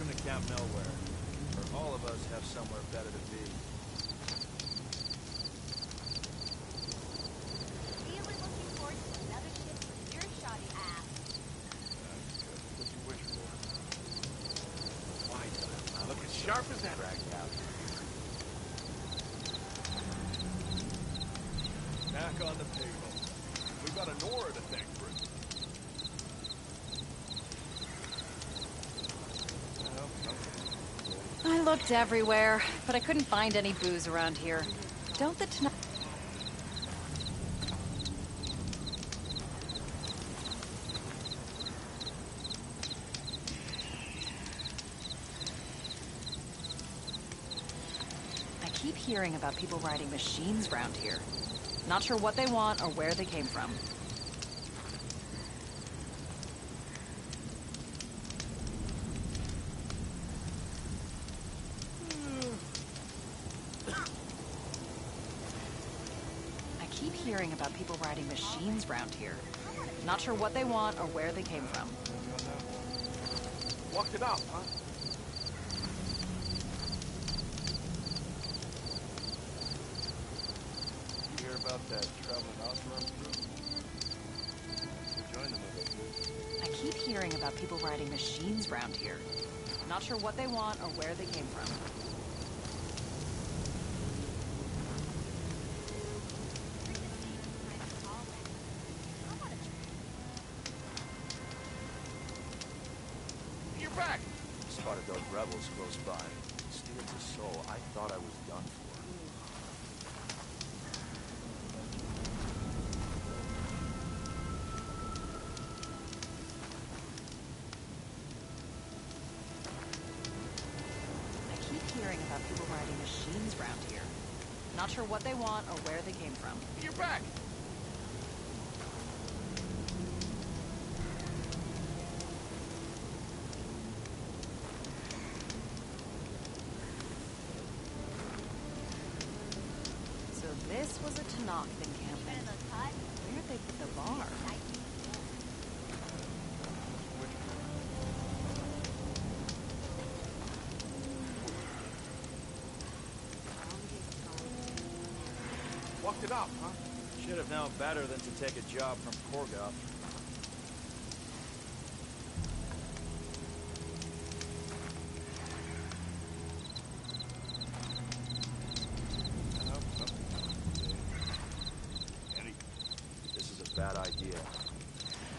Welcome to Camp Nowhere, where all of us have somewhere better to be. Really looking forward to another shift with your shoddy ass. That's what you wish for. Why not? Look as sharp as that rag out. Back on the payroll. We've got a Nora to thank for it. I looked everywhere, but I couldn't find any booze around here. Don't the I keep hearing about people riding machines around here. Not sure what they want or where they came from. Hearing about people riding machines around here. Not sure what they want or where they came from. Walked it out, huh? You hear about that traveling outdoor crew? We'll join them if I keep hearing about people riding machines around here. Not sure what they want or where they came from. spotted those rebels close by. Steel's a soul. I thought I was done for. I keep hearing about people riding machines around here. Not sure what they want or where they came from. You're back! So this was a Tenakth encampment. Where'd they put the bar? Walked it out, huh? Should have known better than to take a job from Korgoth. This is a bad idea.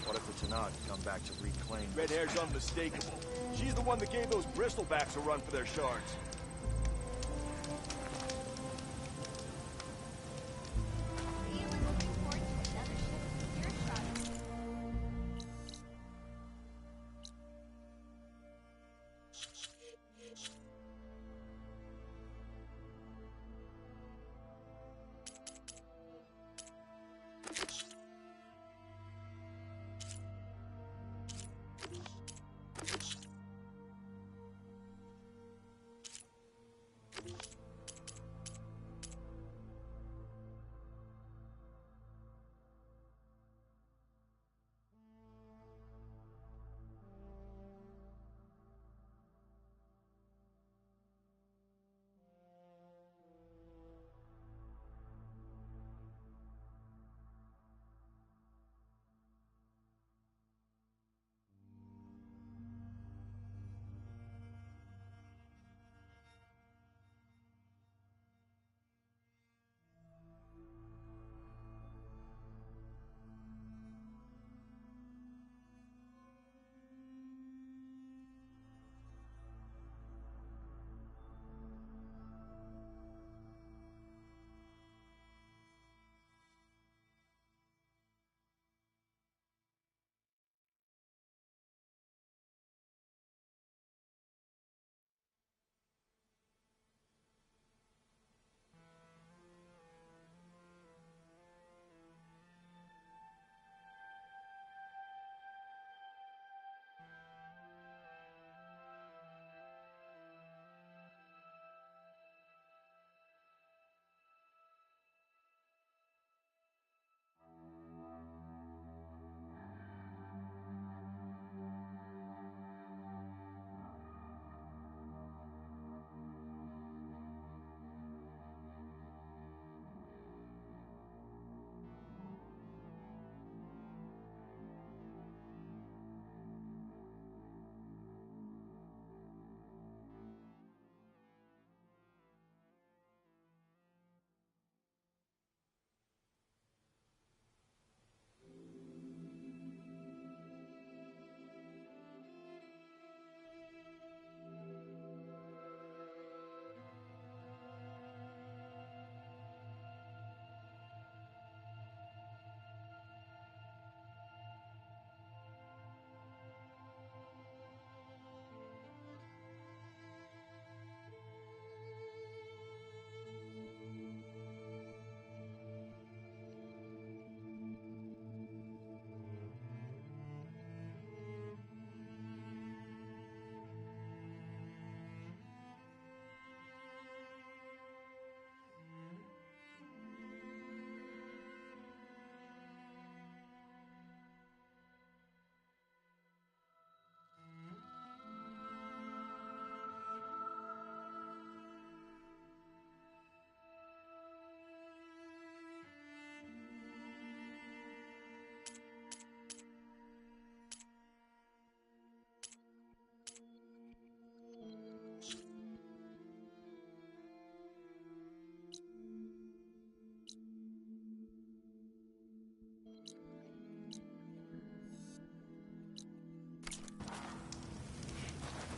What if the Tenakth come back to reclaim? Red hair's unmistakable. She's the one that gave those bristlebacks a run for their shards.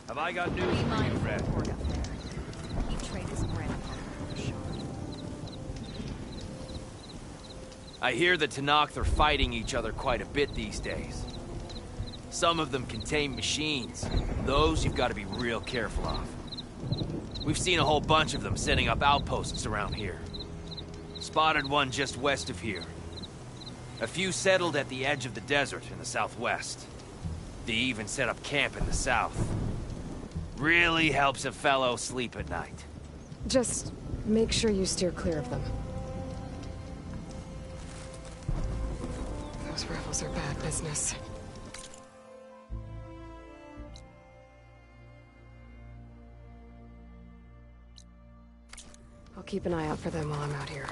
Have I got news Be for you, mindful, Red? Korg up there. Keep trade his grandfather for sure. I hear the Tenakth are fighting each other quite a bit these days. Some of them contain machines. Those you've got to be real careful of. We've seen a whole bunch of them setting up outposts around here. Spotted one just west of here. A few settled at the edge of the desert in the southwest. They even set up camp in the south. Really helps a fellow sleep at night. Just make sure you steer clear of them. Those rebels are bad business. I'll keep an eye out for them while I'm out here.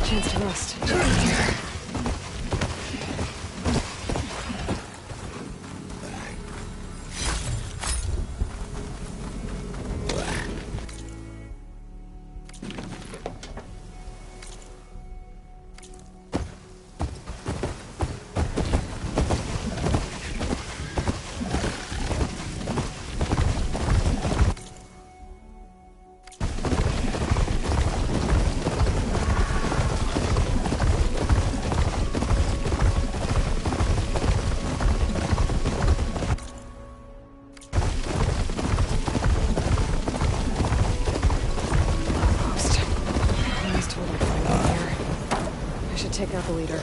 Chance to rest. Take out the leader.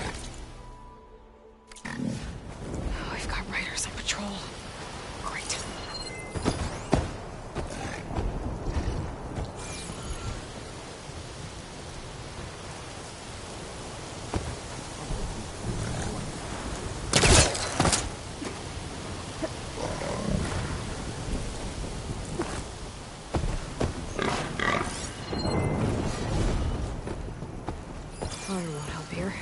We've got riders on patrol. Great. Fire won't help here.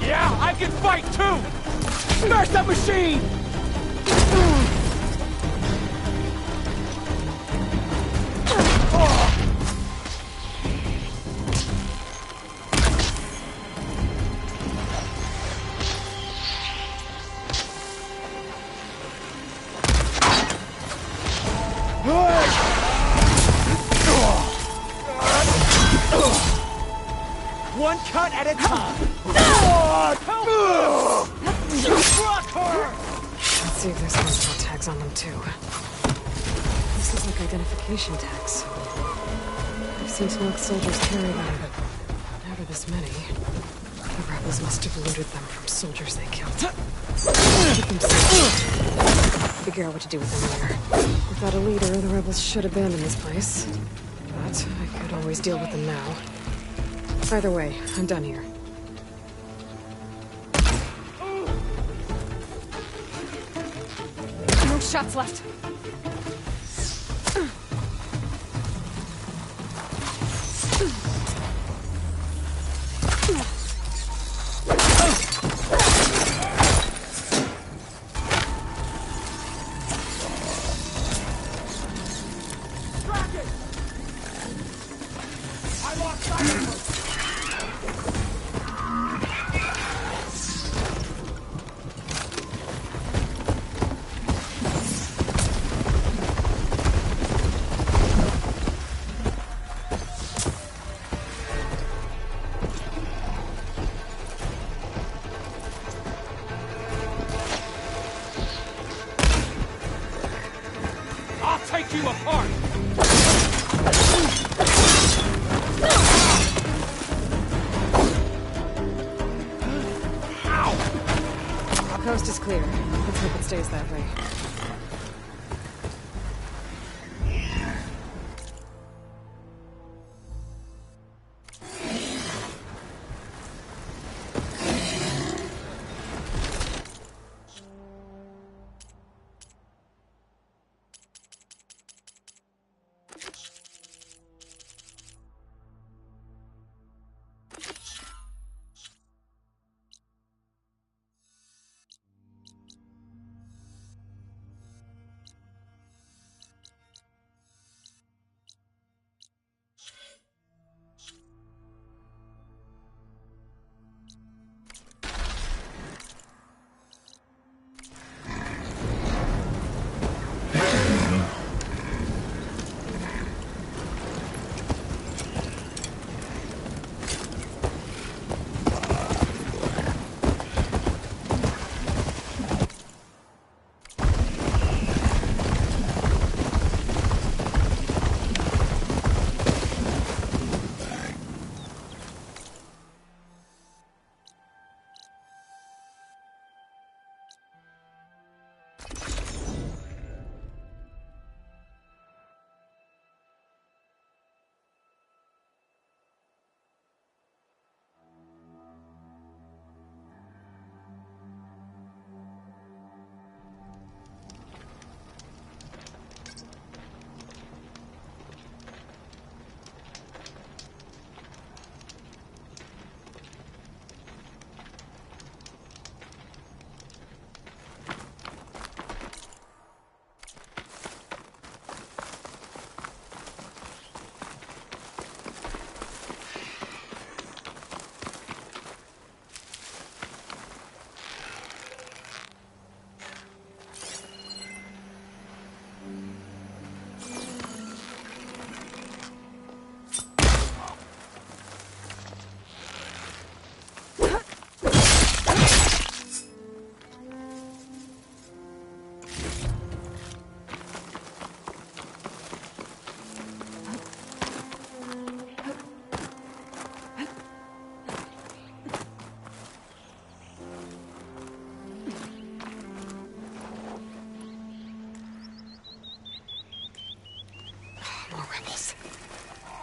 Yeah, I can fight too! Smash that machine! One cut at a time. Let's see if there's hospital tags on them too. This is like identification tags. I've seen Tenakth soldiers carry them, but never this many. The rebels must have looted them from soldiers they killed. Keep them safe. Figure out what to do with them later. Without a leader, the rebels should abandon this place. But I could always deal with them now. Either way, I'm done here. No shots left. I'll take you apart! Coast is clear. Let's hope it stays that way.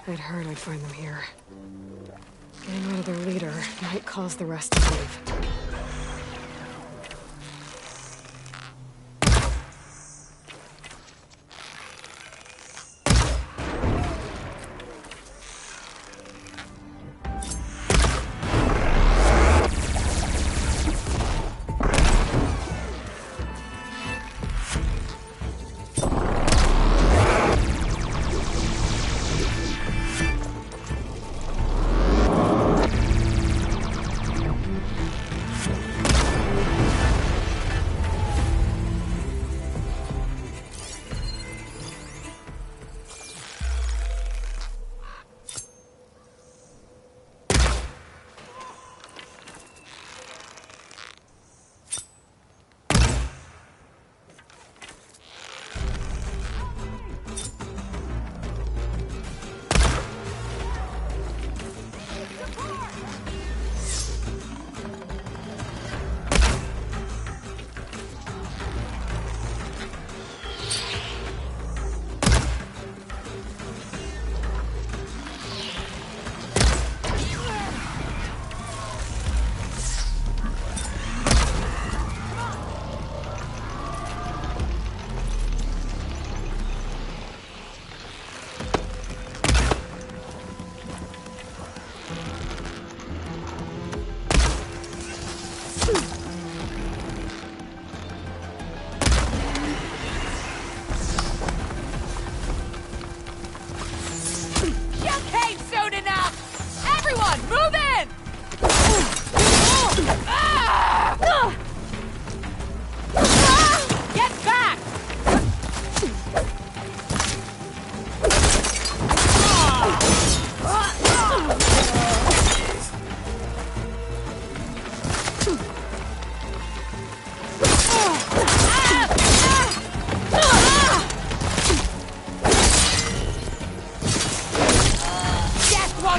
I'd heard I'd find them here. Getting rid of their leader might cause the rest to leave.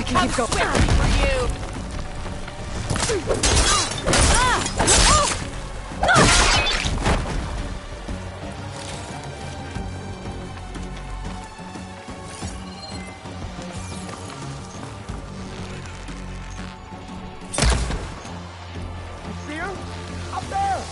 can keep going. For you. See her? Up there!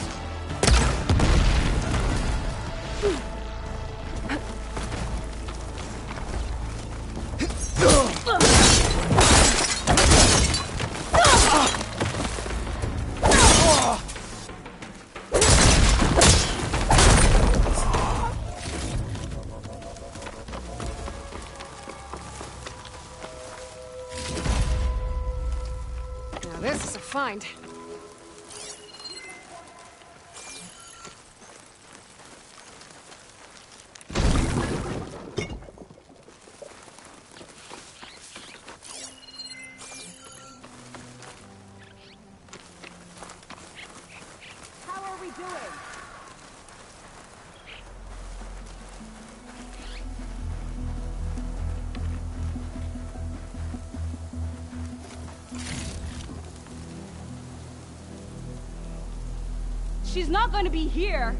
Now this is a find. How are we doing? She's not going to be here.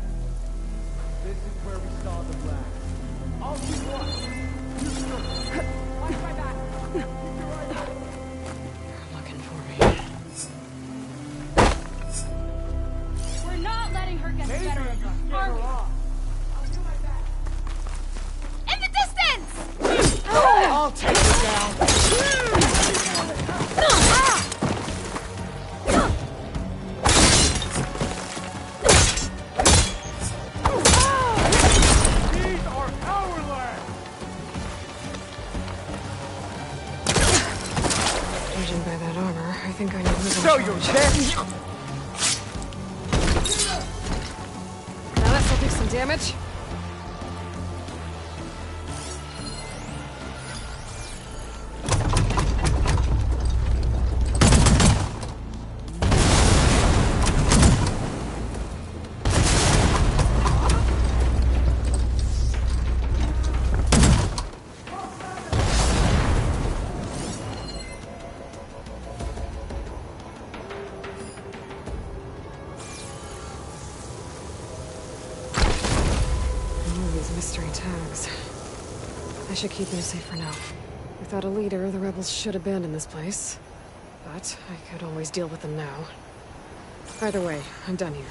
This is where we saw the blast. All you want. Watch my back. Keep your eye out. You're looking for me. We're not letting her get the better of us, are we? In the distance! I'll take her down. These are our land. Judging by that armor, I think I know who's in Show your charge. chest. Now this'll do some damage. All these mystery tags. I should keep them safe for now. Without a leader, the rebels should abandon this place. But I could always deal with them now. Either way, I'm done here.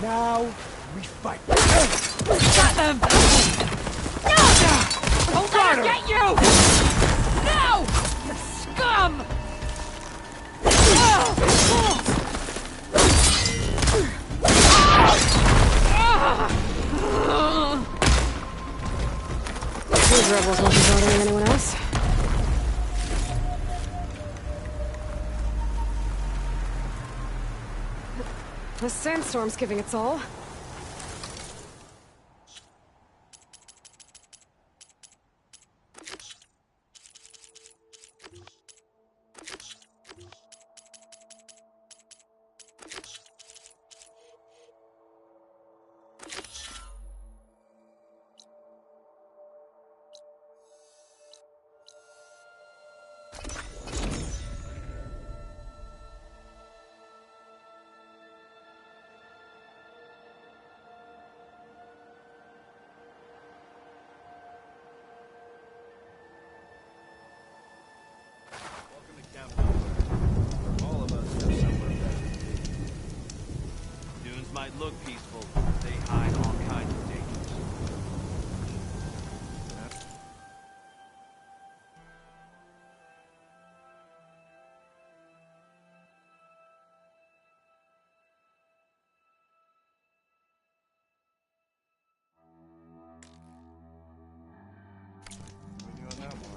Now we fight. Got them! Don't let her get you! No! You scum! These rebels won't be bothering anyone else. The sandstorm's giving its all. Welcome to Camp Nowhere. All of us have somewhere better to be. Dunes might look peaceful, but they hide all kinds of dangers. We doing that one.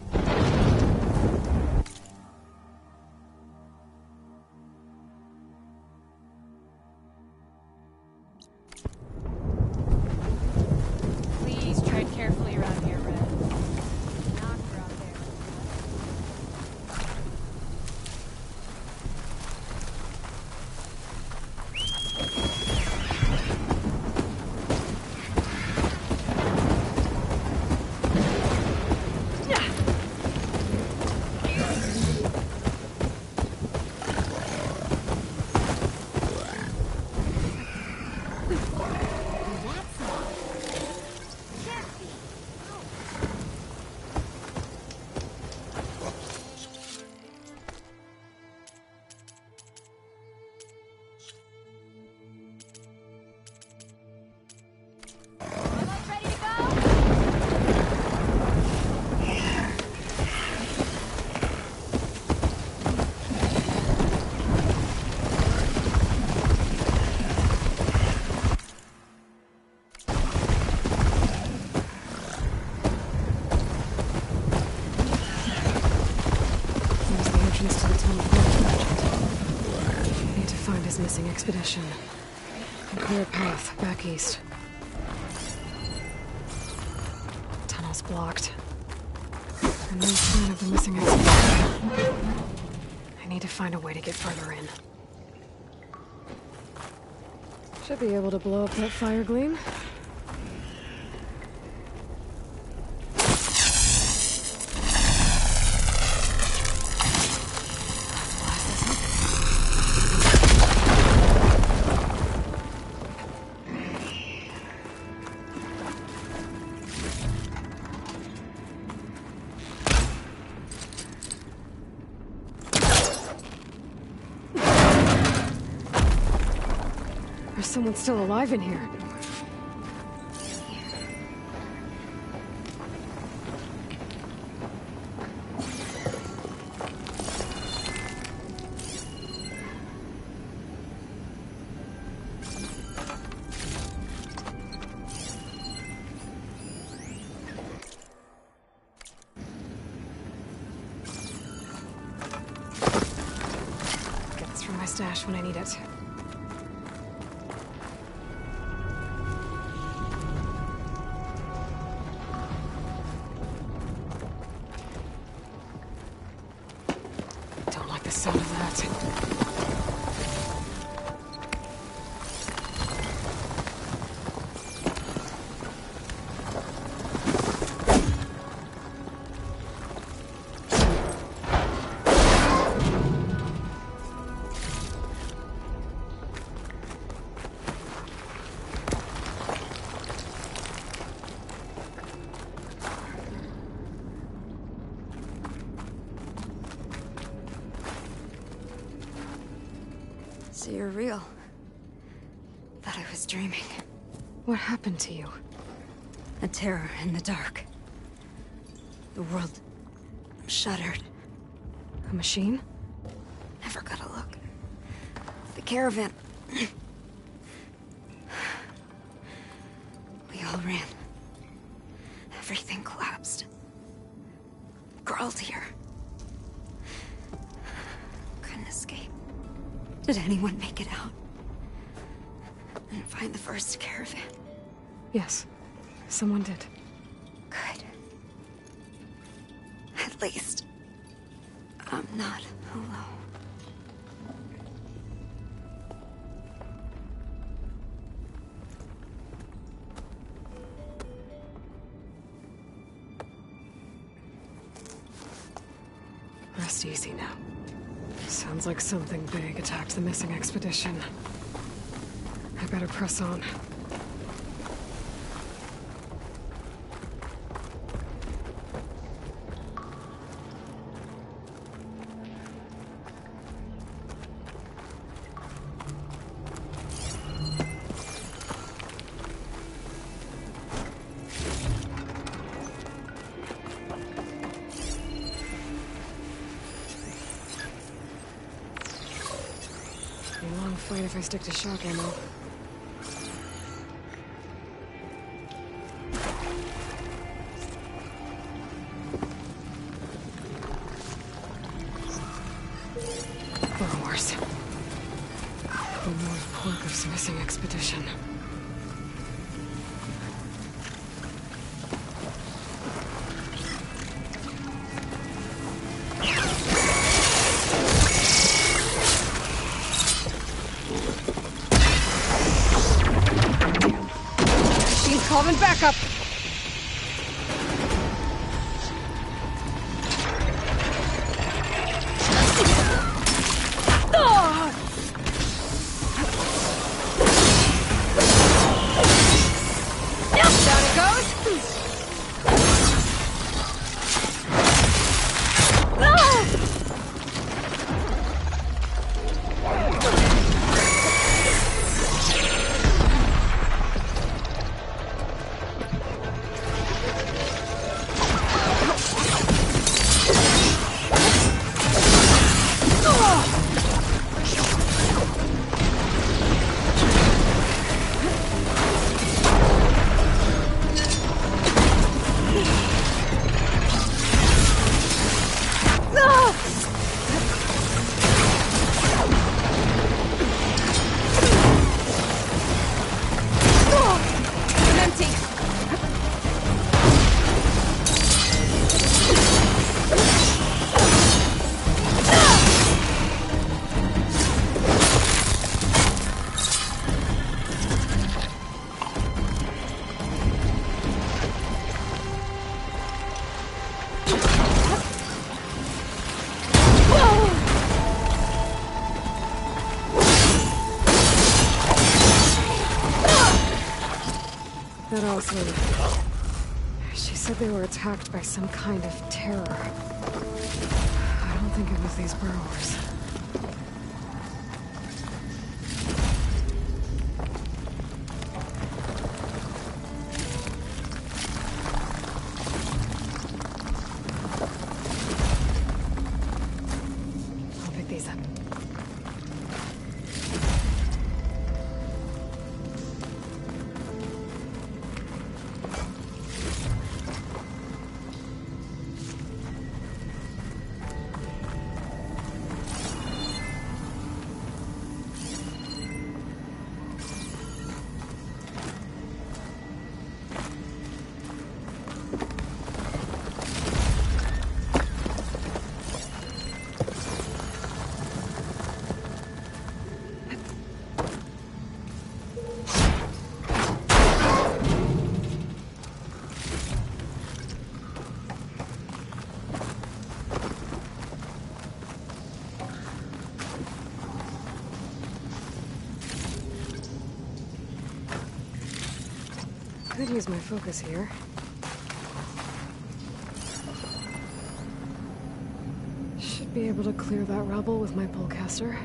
entrance to the tunnel project. I need to find his missing expedition. And clear a path back east. Tunnel's blocked. And no sign of the missing expedition. I need to find a way to get further in. Should be able to blow up that fire gleam. There's someone still alive in here. Get this from my stash when I need it. Sound of that. So you're real. Thought I was dreaming. What happened to you? A terror in the dark. The world shuddered. A machine? Never got a look. The caravan. We all ran. Everything collapsed. Crawled here. Couldn't escape. Did anyone make it out? And find the first caravan? Yes, someone did. Good. At least, I'm not alone. Rest easy now. Sounds like something big attacked the missing expedition. I better press on. Be a long fight if I stick to shock ammo. Or worse. The North Porker's missing expedition. Calling backup! Down it goes! this one. She said they were attacked by some kind of terror. I don't think it was these burrowers. I'll pick these up. Could use my focus here. Should be able to clear that rubble with my pullcaster.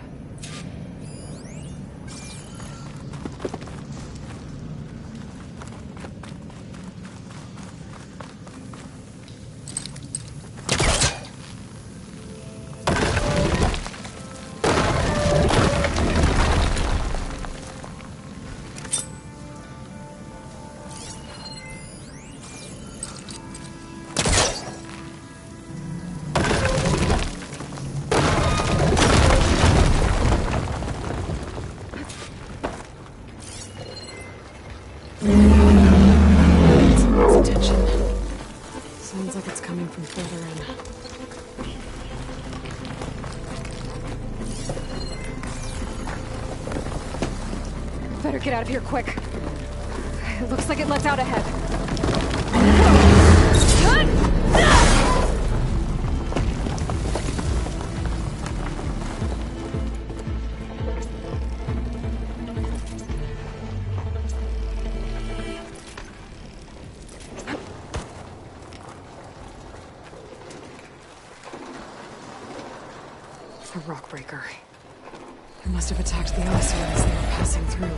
Sounds like it's coming from further in. Better get out of here quick. It looks like it lets out ahead. A rock breaker. It must have attacked the Oseram as they were passing through.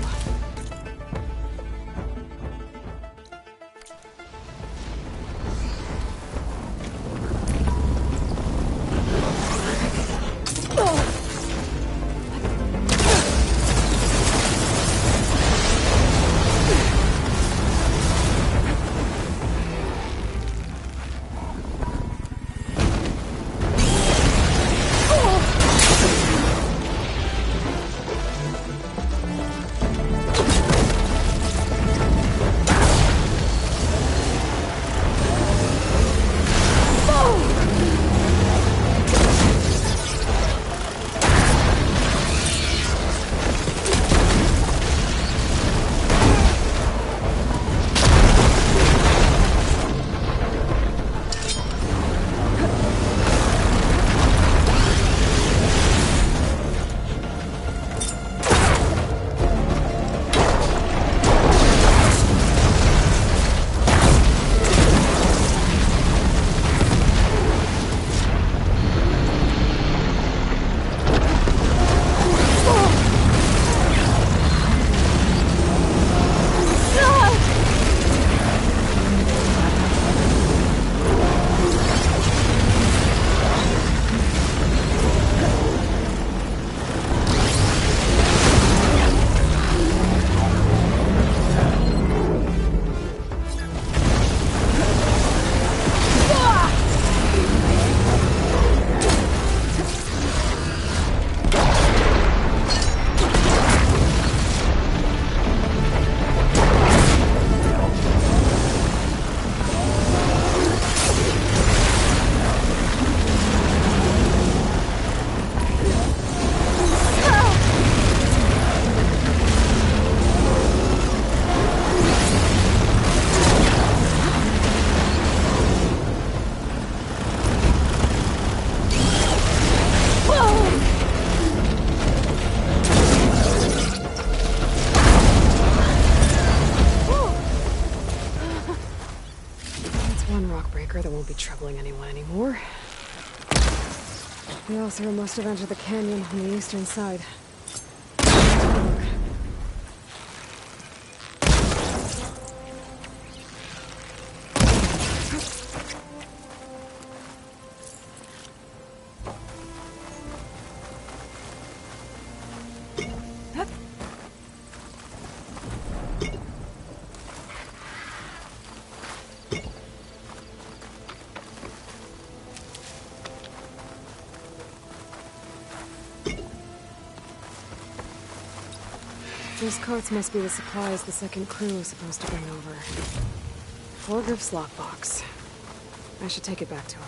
troubling anyone anymore. The Oseram must have entered the canyon on the eastern side. Look. Those carts must be the supplies the second crew is supposed to bring over. Forgriff's lockbox. I should take it back to him.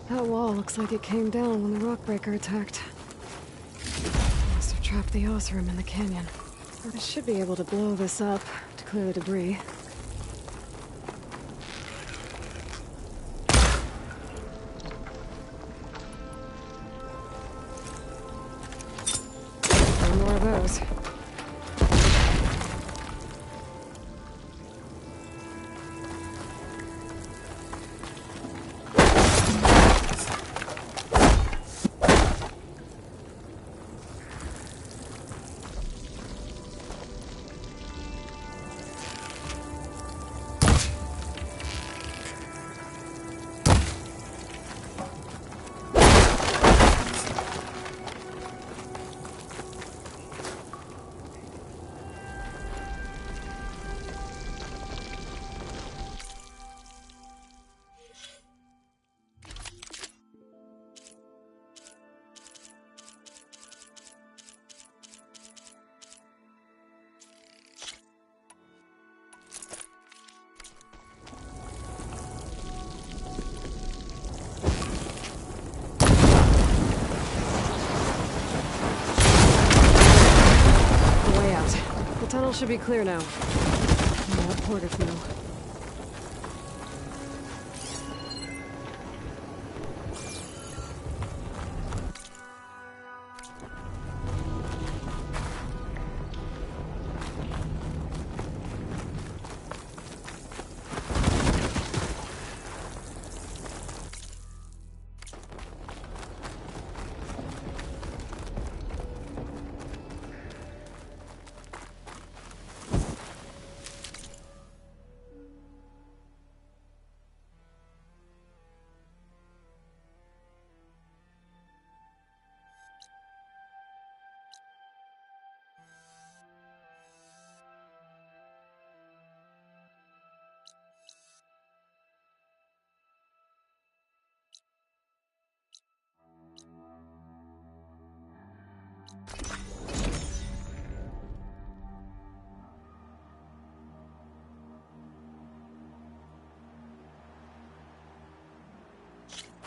That wall looks like it came down when the Rockbreaker attacked. Must have trapped the Oseram in the canyon. I should be able to blow this up to clear the debris. No more of those. The tunnel should be clear now. Now let Porter know.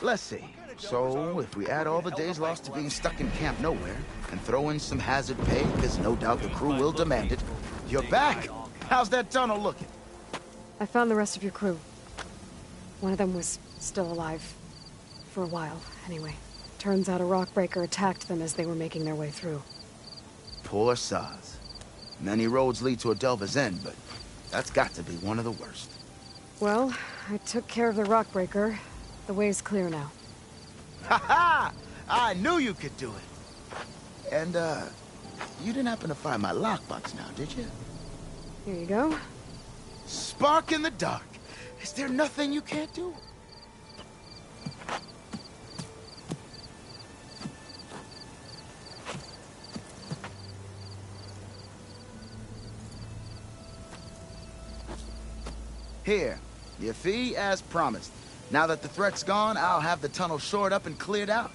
Let's see. So, if we add all the days lost to being stuck in Camp Nowhere, and throw in some hazard pay, because no doubt the crew will demand it, you're back! How's that tunnel looking? I found the rest of your crew. One of them was still alive. For a while, anyway. Turns out a Rockbreaker attacked them as they were making their way through. Poor Saz. Many roads lead to a Delver's End, but that's got to be one of the worst. Well, I took care of the Rockbreaker. The way's clear now. Ha ha! I knew you could do it! And, you didn't happen to find my lockbox now, did you? Here you go. Spark in the dark. Is there nothing you can't do? Here, your fee as promised. Now that the threat's gone, I'll have the tunnel shored up and cleared out.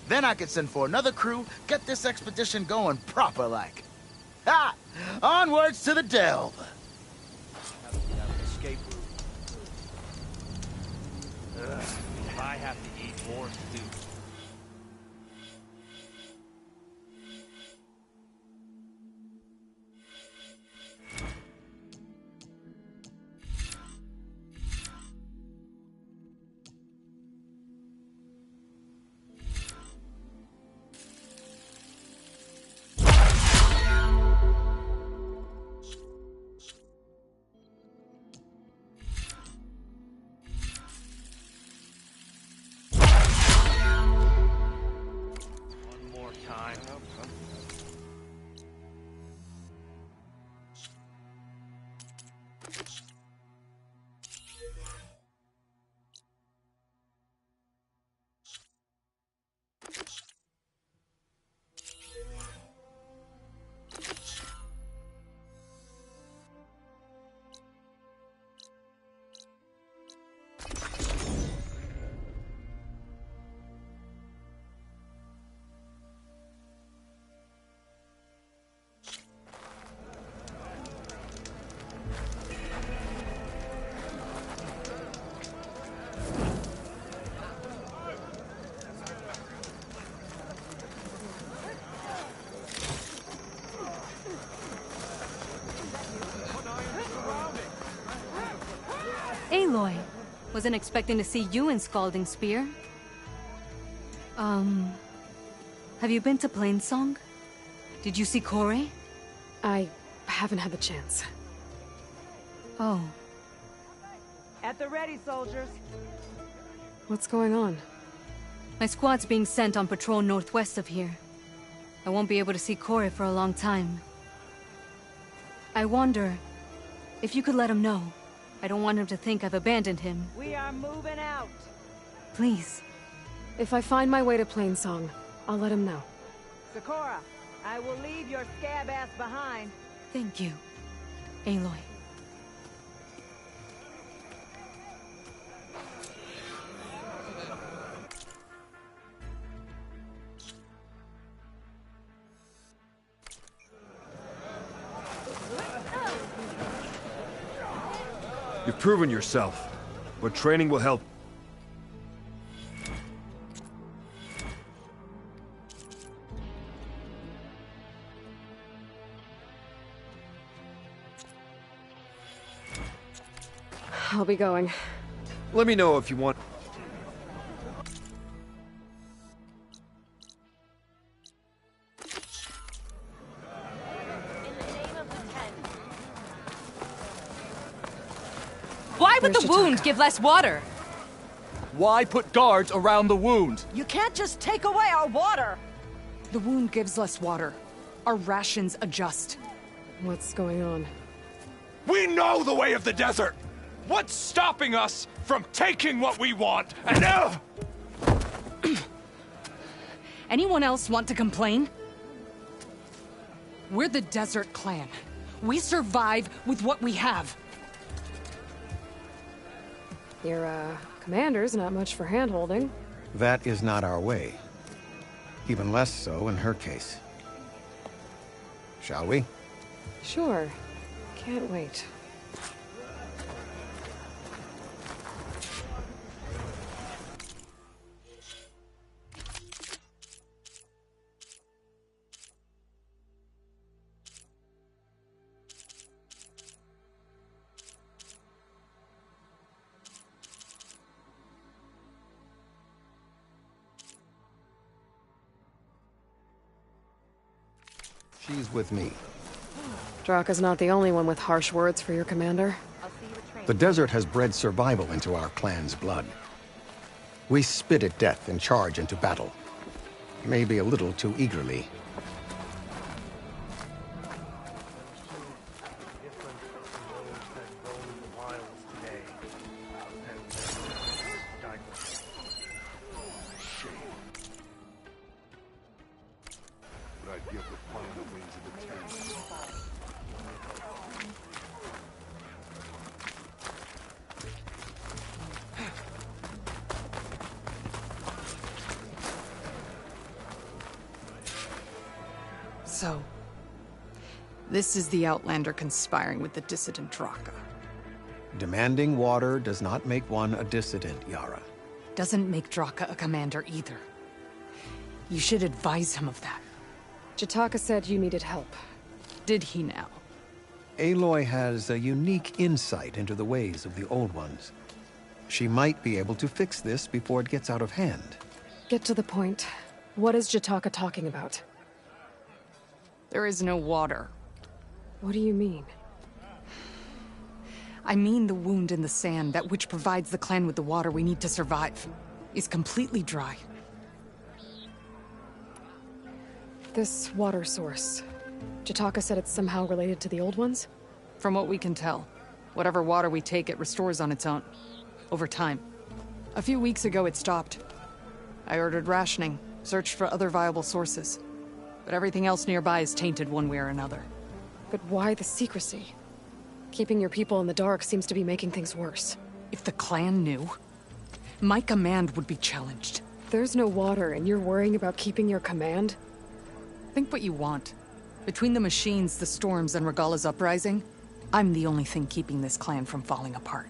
Then I can send for another crew, get this expedition going proper-like. Ha! Onwards to the Delve! Escape route. If I have to eat more stew. line up, huh? Aloy, wasn't expecting to see you in Scalding Spear. Have you been to Plainsong? Did you see Corey? I haven't had the chance. Oh. At the ready, soldiers. What's going on? My squad's being sent on patrol northwest of here. I won't be able to see Corey for a long time. I wonder if you could let him know. I don't want him to think I've abandoned him. We are moving out. Please. If I find my way to Plainsong, I'll let him know. Sakura, I will leave your scab ass behind. Thank you, Aloy. You've proven yourself, but training will help. I'll be going. Let me know if you want. Why would the wound give less water? Why put guards around the wound? You can't just take away our water! The wound gives less water. Our rations adjust. What's going on? We know the way of the desert! What's stopping us from taking what we want? And now... Anyone else want to complain? We're the Desert Clan. We survive with what we have. Your, commander's not much for hand-holding. That is not our way. Even less so in her case. Shall we? Sure. Can't wait. She's with me. Draka's not the only one with harsh words for your commander. The desert has bred survival into our clan's blood. We spit at death and charge into battle. Maybe a little too eagerly. So, this is the Outlander conspiring with the dissident Draka. Demanding water does not make one a dissident, Yara. Doesn't make Draka a commander either. You should advise him of that. Jataka said you needed help. Did he now? Aloy has a unique insight into the ways of the Old Ones. She might be able to fix this before it gets out of hand. Get to the point. What is Jataka talking about? There is no water. What do you mean? I mean the wound in the sand, that which provides the clan with the water we need to survive, is completely dry. This water source. Jataka said it's somehow related to the old ones? From what we can tell, whatever water we take, it restores on its own. Over time. A few weeks ago, it stopped. I ordered rationing, searched for other viable sources. But everything else nearby is tainted one way or another. But why the secrecy? Keeping your people in the dark seems to be making things worse. If the clan knew, my command would be challenged. There's no water, and you're worrying about keeping your command? Think what you want. Between the machines, the storms, and Regalla's uprising, I'm the only thing keeping this clan from falling apart.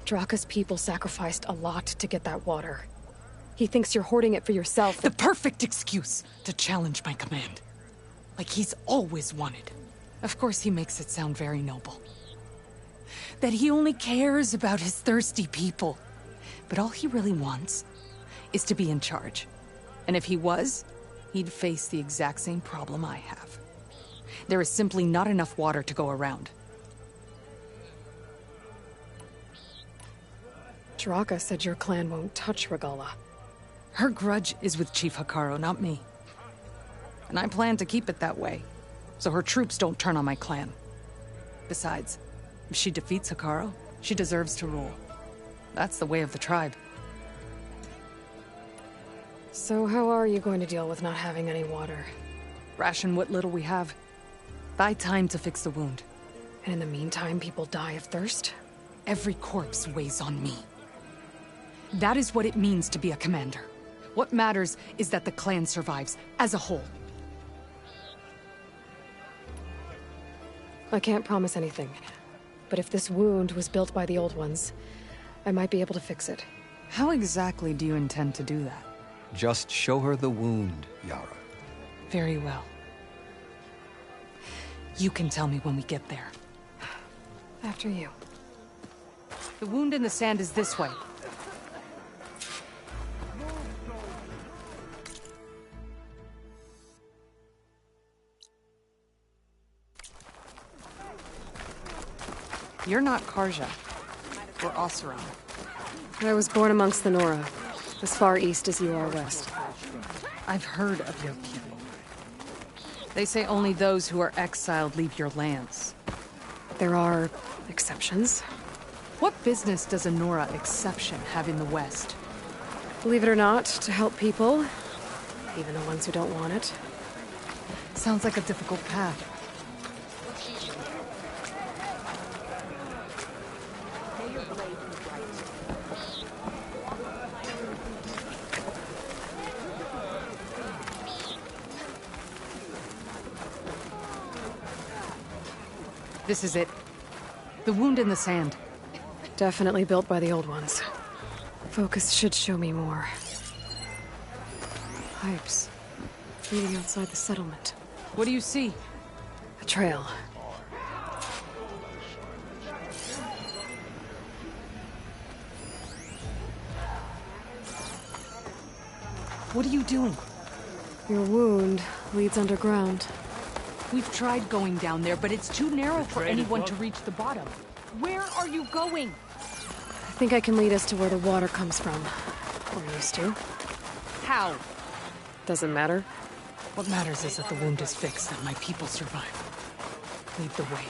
Draka's people sacrificed a lot to get that water. He thinks you're hoarding it for yourself. The perfect excuse to challenge my command. Like he's always wanted. Of course he makes it sound very noble. That he only cares about his thirsty people. But all he really wants is to be in charge. And if he was, he'd face the exact same problem I have. There is simply not enough water to go around. Draka said your clan won't touch Regalla. Her grudge is with Chief Hekarro, not me. And I plan to keep it that way, so her troops don't turn on my clan. Besides, if she defeats Hekarro, she deserves to rule. That's the way of the tribe. So how are you going to deal with not having any water? Ration what little we have. Buy time to fix the wound. And in the meantime, people die of thirst? Every corpse weighs on me. That is what it means to be a commander. What matters is that the clan survives, as a whole. I can't promise anything. But if this wound was built by the old ones, I might be able to fix it. How exactly do you intend to do that? Just show her the wound, Yara. Very well. You can tell me when we get there. After you. The wound in the sand is this way. You're not Karja. We're Oseram. I was born amongst the Nora, as far east as you are west. I've heard of your people. They say only those who are exiled leave your lands. There are exceptions. What business does a Nora exception have in the West? Believe it or not, to help people, even the ones who don't want it. Sounds like a difficult path. This is it. The wound in the sand. Definitely built by the old ones. Focus should show me more. Pipes. Leading outside the settlement. What do you see? A trail. What are you doing? Your wound leads underground. We've tried going down there, but it's too narrow for anyone to reach the bottom. Where are you going? I think I can lead us to where the water comes from. Or used to. How? Doesn't matter. What matters is that the wound is fixed and my people survive. Lead the way.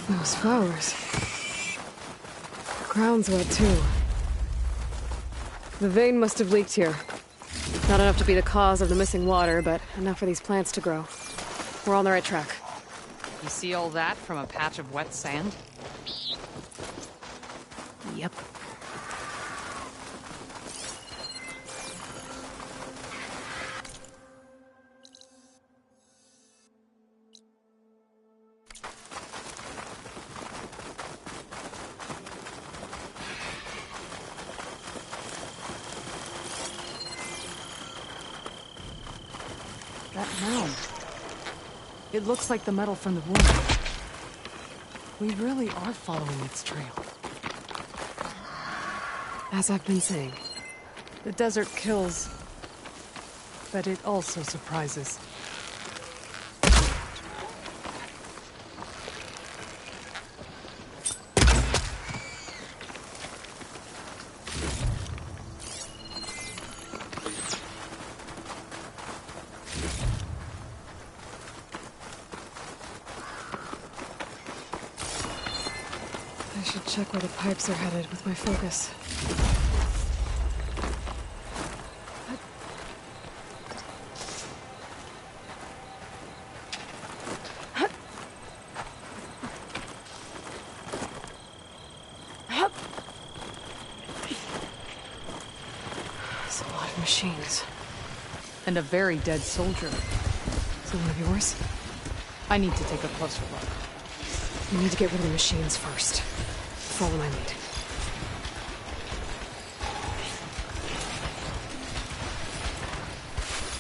Those flowers. The ground's wet too. The vein must have leaked here. Not enough to be the cause of the missing water, but enough for these plants to grow. We're on the right track. You see all that from a patch of wet sand? Yep. That mound. It looks like the metal from the wound. We really are following its trail. As I've been saying. The desert kills, but it also surprises. I should check where the pipes are headed with my focus. There's a lot of machines. And a very dead soldier. Is it one of yours? I need to take a closer look. We need to get rid of the machines first. Follow my lead.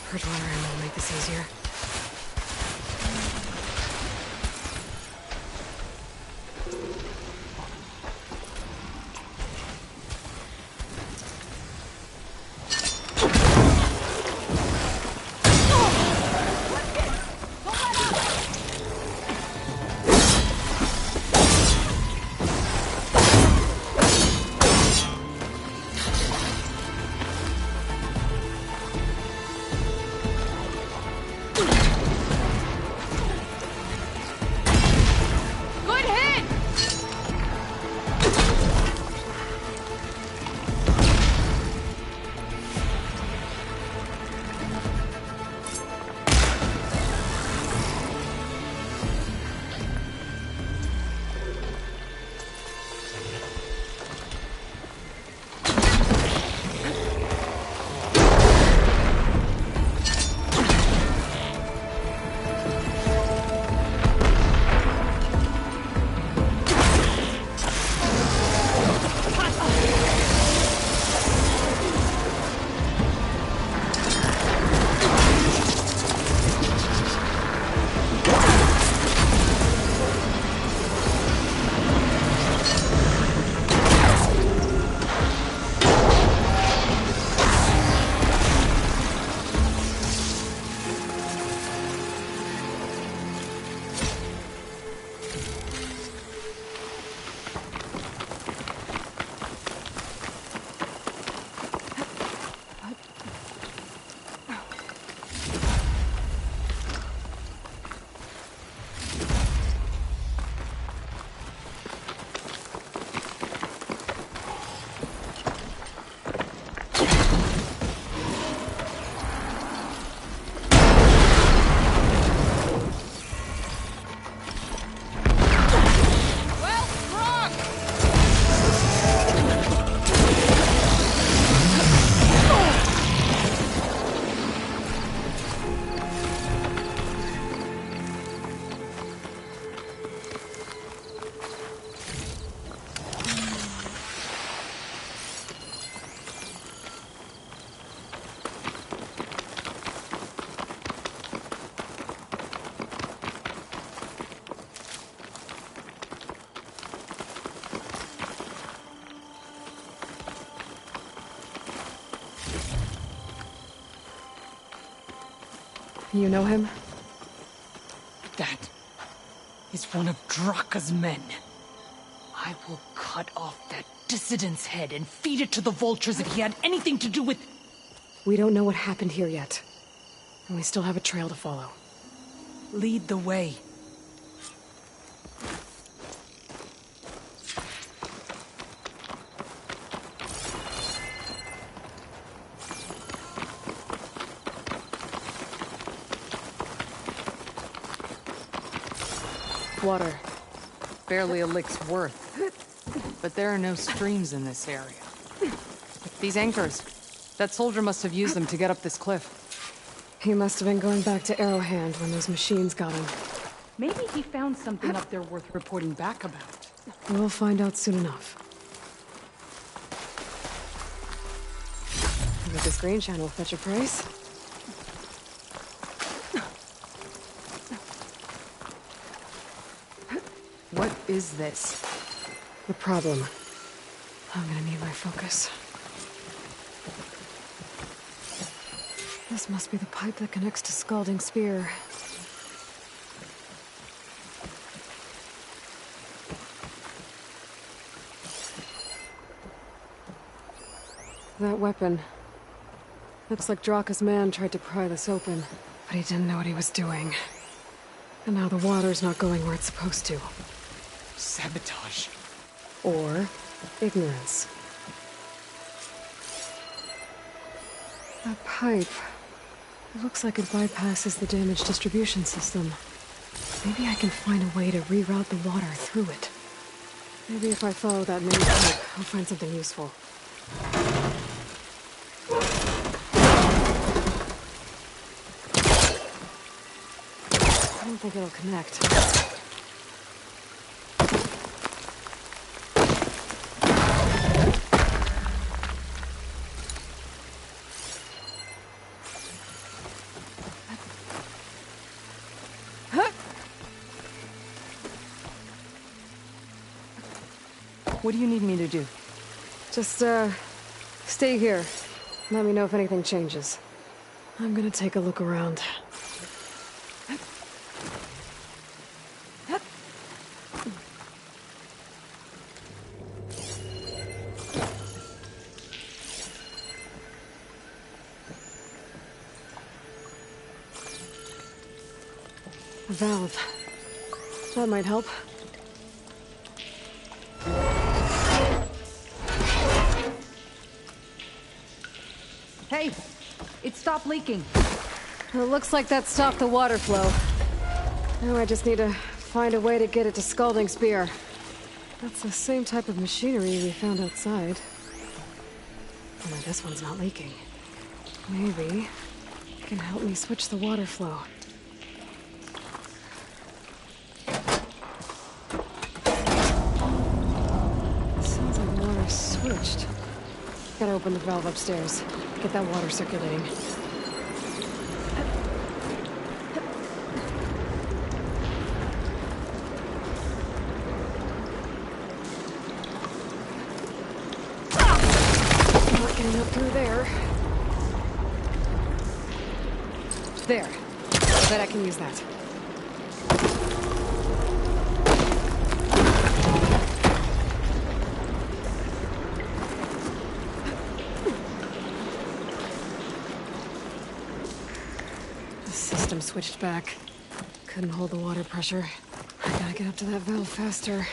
Purge water ammo will make this easier. You know him? That is one of Draka's men. I will cut off that dissident's head and feed it to the vultures if he had anything to do with... We don't know what happened here yet. And we still have a trail to follow. Lead the way. Water. Barely a lick's worth. But there are no streams in this area. These anchors. That soldier must have used them to get up this cliff. He must have been going back to Arrowhand when those machines got him. Maybe he found something up there worth reporting back about. We'll find out soon enough. I bet this green channel will fetch a price. What is this? The problem. I'm gonna need my focus. This must be the pipe that connects to Scalding Spear. That weapon. Looks like Draka's man tried to pry this open, but he didn't know what he was doing. And now the water's not going where it's supposed to. Sabotage. Or ignorance. That pipe. It looks like it bypasses the damaged distribution system. Maybe I can find a way to reroute the water through it. Maybe if I follow that main pipe, I'll find something useful. I don't think it'll connect. What do you need me to do? Just, stay here. Let me know if anything changes. I'm gonna take a look around. A valve. That might help. Hey! It stopped leaking. It looks like that stopped the water flow. Now I just need to find a way to get it to Scalding Spear. That's the same type of machinery we found outside. Only this one's not leaking. Maybe it can help me switch the water flow. Sounds like the water's switched. Gotta open the valve upstairs. Get that water circulating. Not getting up through there. There. I bet I can use that. Switched back. Couldn't hold the water pressure. I gotta get up to that valve faster.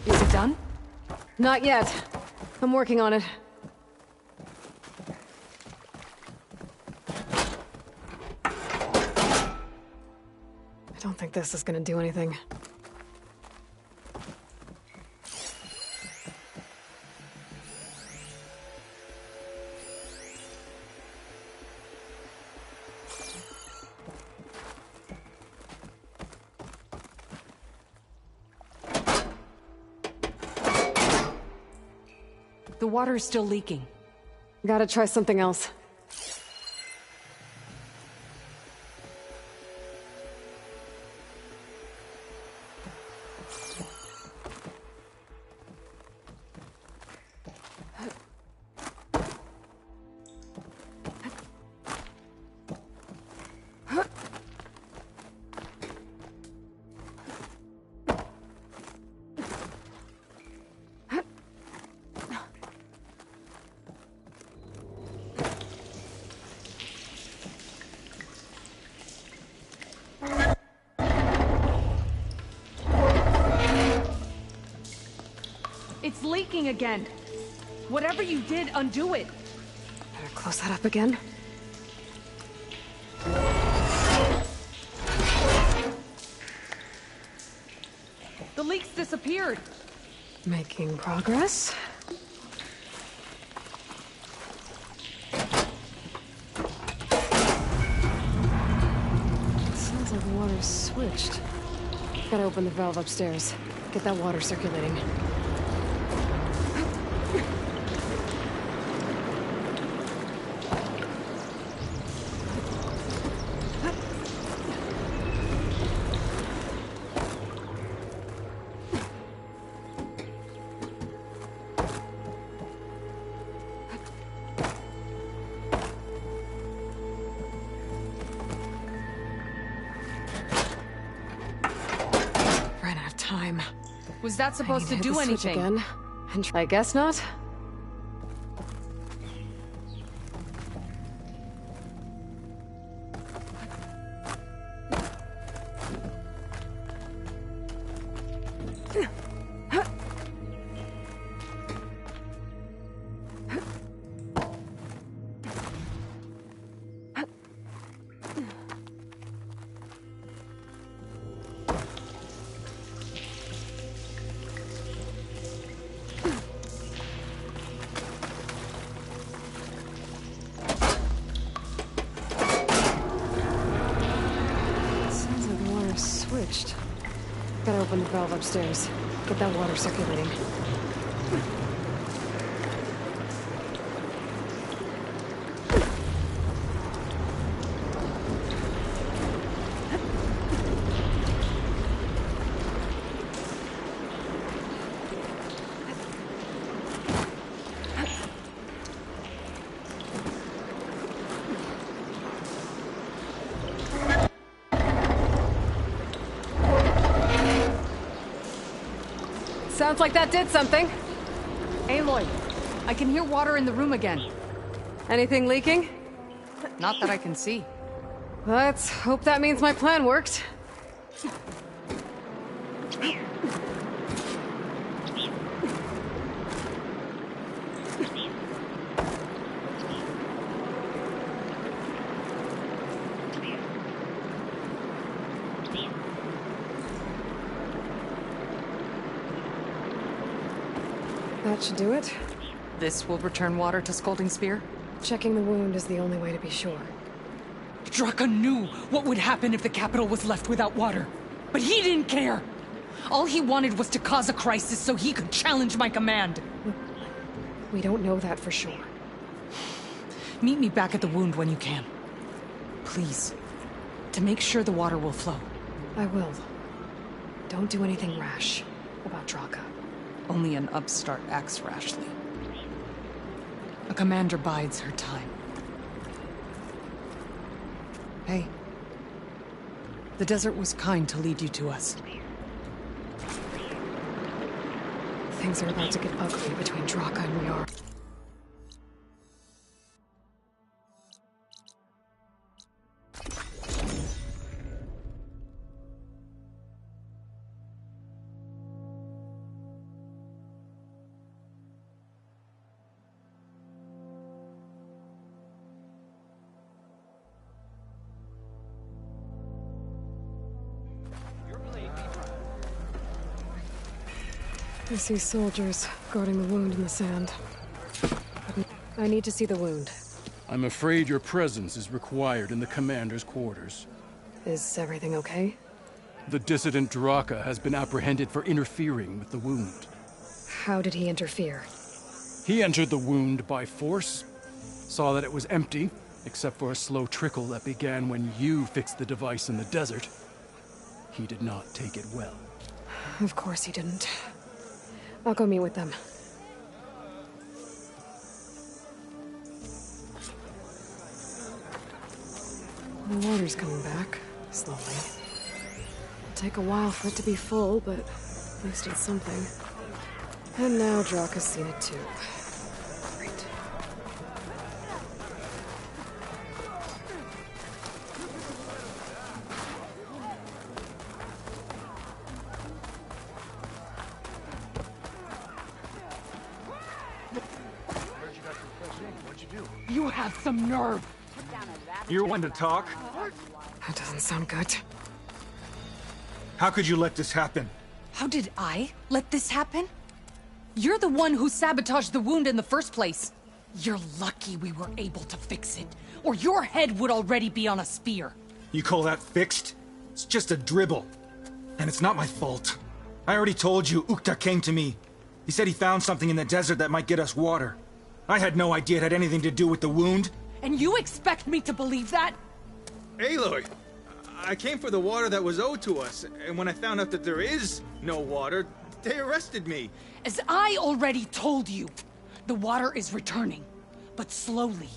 Is it done? Not yet. I'm working on it. I don't think this is gonna do anything. The water is still leaking. Gotta try something else. It's leaking again. Whatever you did, undo it. Better close that up again. disappeared. Making progress. Sounds like the water's switched. Gotta open the valve upstairs. Get that water circulating. Was that supposed to do anything? Again. And I guess not. Gotta open the valve upstairs. Get that water circulating. Sounds like that did something. Aloy, I can hear water in the room again. Anything leaking? Not that I can see. Let's hope that means my plan worked. That should do it. This will return water to Scolding Spear? Checking the wound is the only way to be sure. Draka knew what would happen if the capital was left without water. But he didn't care! All he wanted was to cause a crisis so he could challenge my command. We don't know that for sure. Meet me back at the wound when you can. Please. To make sure the water will flow. I will. Don't do anything rash about Draka. Only an upstart acts rashly. A commander bides her time. Hey. The desert was kind to lead you to us. Things are about to get ugly between Draka and Riara. I see soldiers guarding the wound in the sand. I need to see the wound. I'm afraid your presence is required in the commander's quarters. Is everything okay? The dissident Draka has been apprehended for interfering with the wound. How did he interfere? He entered the wound by force, saw that it was empty, except for a slow trickle that began when you fixed the device in the desert. He did not take it well. Of course he didn't. I'll go meet with them. The water's coming back, slowly. It'll take a while for it to be full, but at least it's something. And now Draka's seen it too. Great. You have some nerve! You're one to talk? That doesn't sound good. How could you let this happen? How did I let this happen? You're the one who sabotaged the wound in the first place. You're lucky we were able to fix it, or your head would already be on a spear. You call that fixed? It's just a dribble. And it's not my fault. I already told you, Ukta came to me. He said he found something in the desert that might get us water. I had no idea it had anything to do with the wound. And you expect me to believe that? Aloy, I came for the water that was owed to us, and when I found out that there is no water, they arrested me. As I already told you, the water is returning, but slowly.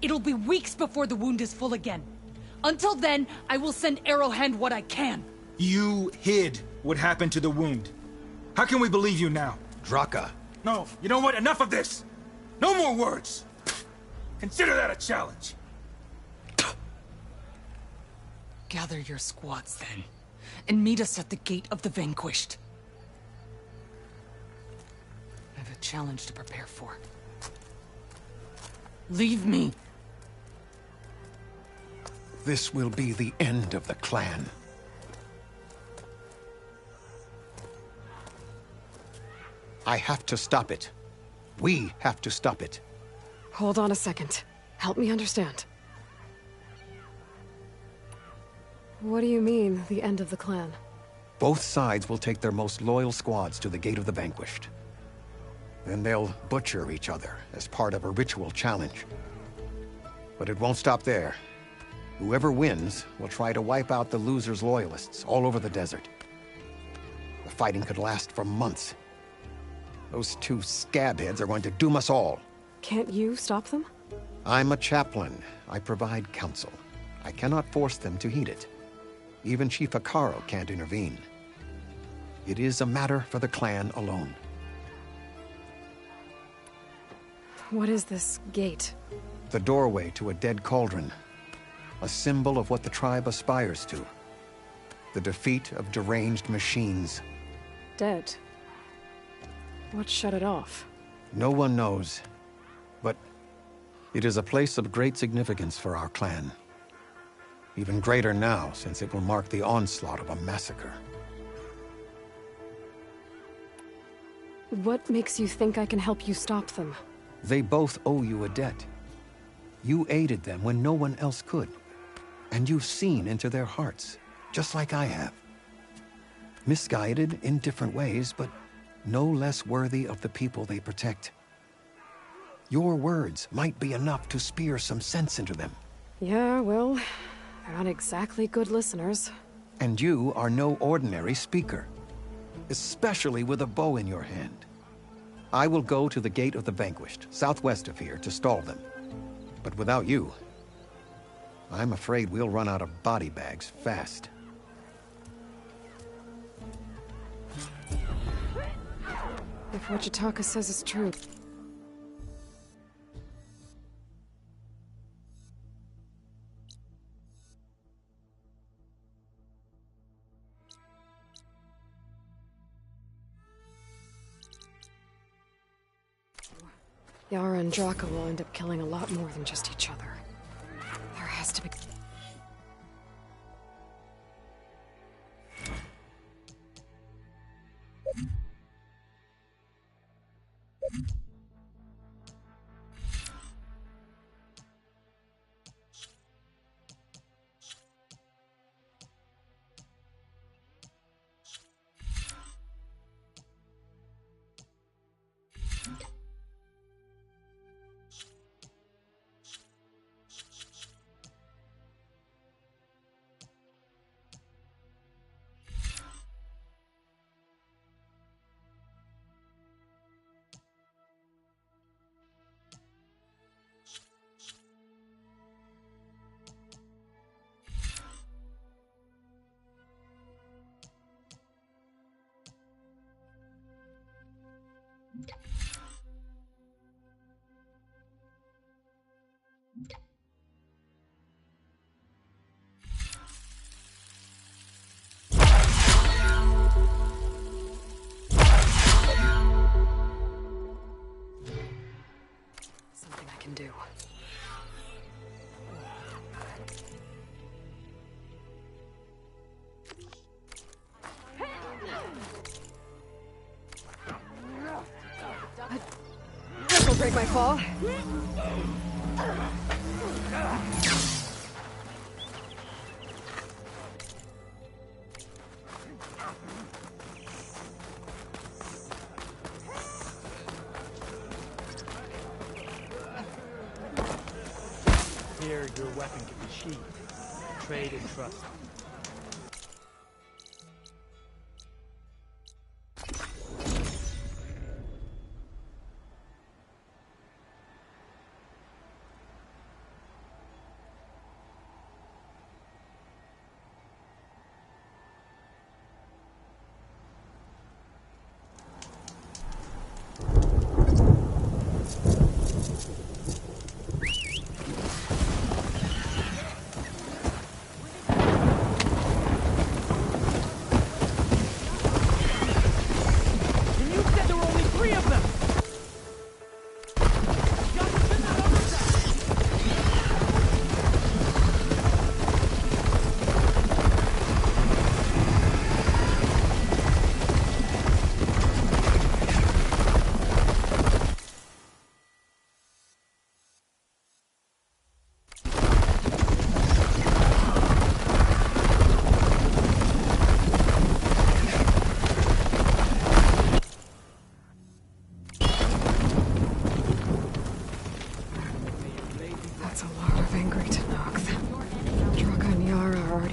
It'll be weeks before the wound is full again. Until then, I will send Arrowhand what I can. You hid what happened to the wound. How can we believe you now? Draka. No, you know what? Enough of this! No more words! Consider that a challenge. Gather your squads then, and meet us at the Gate of the Vanquished. I have a challenge to prepare for. Leave me. This will be the end of the clan. I have to stop it. We have to stop it. Hold on a second. Help me understand. What do you mean, the end of the clan? Both sides will take their most loyal squads to the Gate of the Vanquished. Then they'll butcher each other as part of a ritual challenge. But it won't stop there. Whoever wins will try to wipe out the loser's loyalists all over the desert. The fighting could last for months. Those two scabheads are going to doom us all. Can't you stop them? I'm a chaplain. I provide counsel. I cannot force them to heed it. Even Chief Hekarro can't intervene. It is a matter for the clan alone. What is this gate? The doorway to a dead cauldron. A symbol of what the tribe aspires to. The defeat of deranged machines. Dead? What shut it off? No one knows. But it is a place of great significance for our clan. Even greater now, since it will mark the onslaught of a massacre. What makes you think I can help you stop them? They both owe you a debt. You aided them when no one else could. And you've seen into their hearts, just like I have. Misguided in different ways, but no less worthy of the people they protect. Your words might be enough to spear some sense into them. Yeah, well, they're not exactly good listeners. And you are no ordinary speaker, especially with a bow in your hand. I will go to the Gate of the Vanquished, southwest of here, to stall them. But without you, I'm afraid we'll run out of body bags fast. If what Jataka says is true... Yara and Draka will end up killing a lot more than just each other. There has to be... Something I can do. break my fall? Here, your weapon can be sheathed. Trade and trust.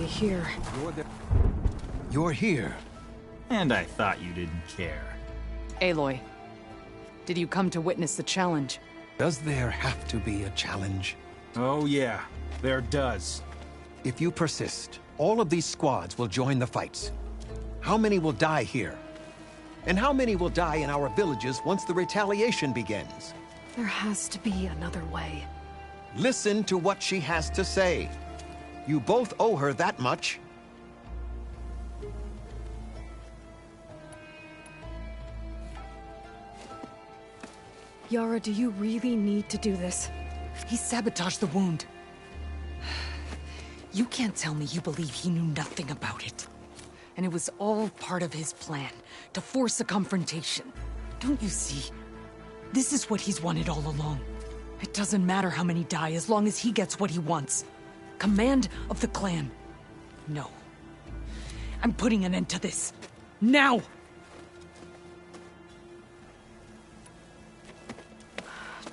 Here. You're here. And I thought you didn't care. Aloy, did you come to witness the challenge? Does there have to be a challenge? Oh yeah, there does. If you persist, all of these squads will join the fights. How many will die here? And how many will die in our villages once the retaliation begins? There has to be another way. Listen to what she has to say. You both owe her that much. Yara, do you really need to do this? He sabotaged the wound. You can't tell me you believe he knew nothing about it. And it was all part of his plan, to force a confrontation. Don't you see? This is what he's wanted all along. It doesn't matter how many die as long as he gets what he wants. Command of the clan. No. I'm putting an end to this. Now!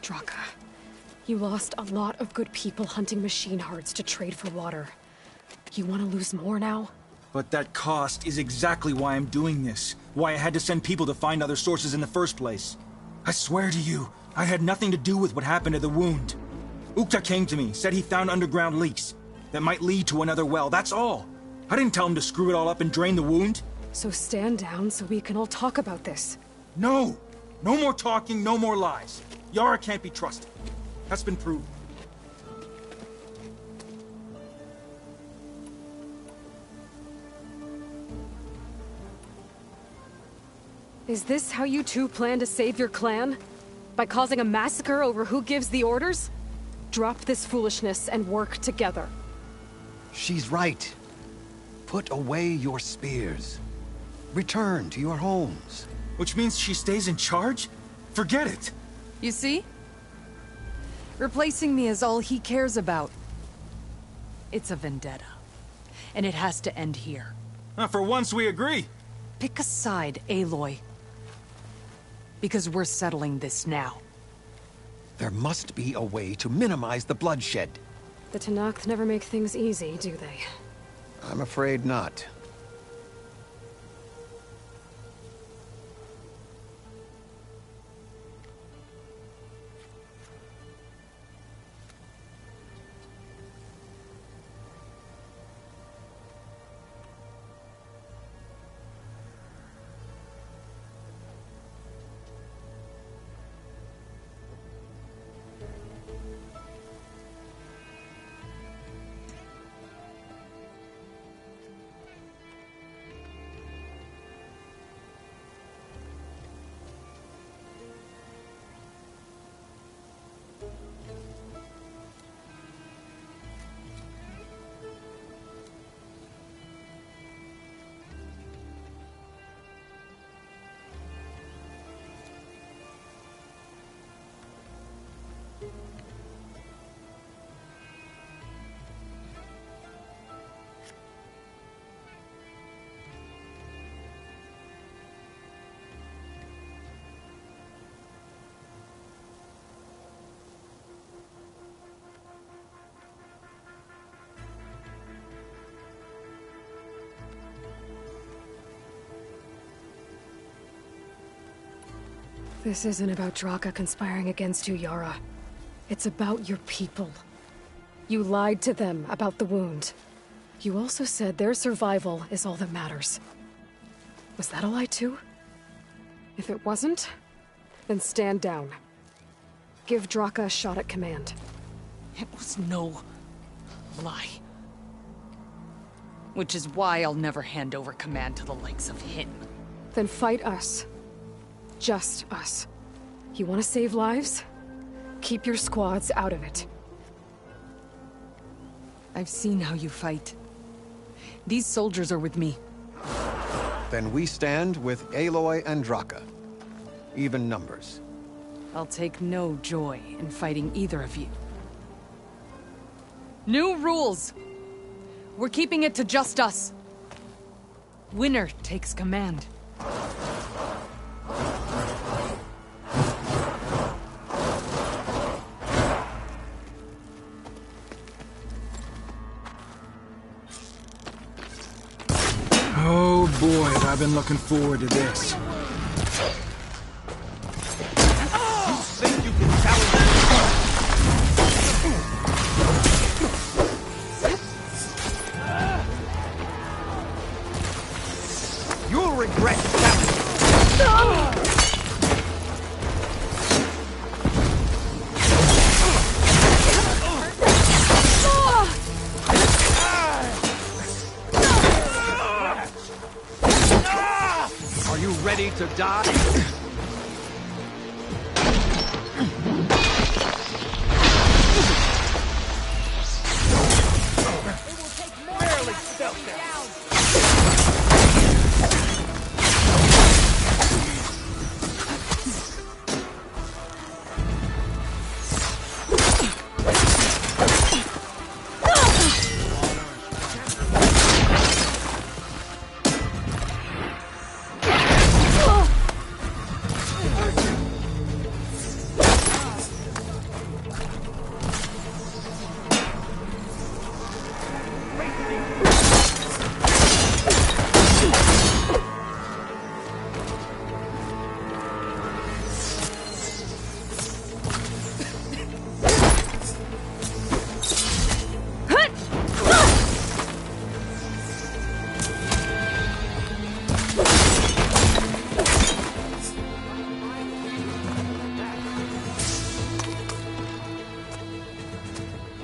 Draka, you lost a lot of good people hunting machine hearts to trade for water. You want to lose more now? But that cost is exactly why I'm doing this. Why I had to send people to find other sources in the first place. I swear to you, I had nothing to do with what happened to the wound. Ukta came to me, said he found underground leaks that might lead to another well, that's all. I didn't tell him to screw it all up and drain the wound. So stand down so we can all talk about this. No! No more talking, no more lies. Yara can't be trusted. That's been proven. Is this how you two plan to save your clan? By causing a massacre over who gives the orders? Drop this foolishness and work together. She's right. Put away your spears. Return to your homes. Which means she stays in charge? Forget it. You see? Replacing me is all he cares about. It's a vendetta. And it has to end here. For once we agree. Pick a side, Aloy. Because we're settling this now. There must be a way to minimize the bloodshed. The Tenakth never make things easy, do they? I'm afraid not. This isn't about Draka conspiring against you, Yara. It's about your people. You lied to them about the wound. You also said their survival is all that matters. Was that a lie too? If it wasn't, then stand down. Give Draka a shot at command. It was no lie. Which is why I'll never hand over command to the likes of him. Then fight us. Just us. You want to save lives? Keep your squads out of it. I've seen how you fight. These soldiers are with me. Then we stand with Aloy and Draka. Even numbers. I'll take no joy in fighting either of you. New rules! We're keeping it to just us. Winner takes command. Oh boy, have I been looking forward to this. You'll regret challenging. Are you ready to die? Barely stealth down.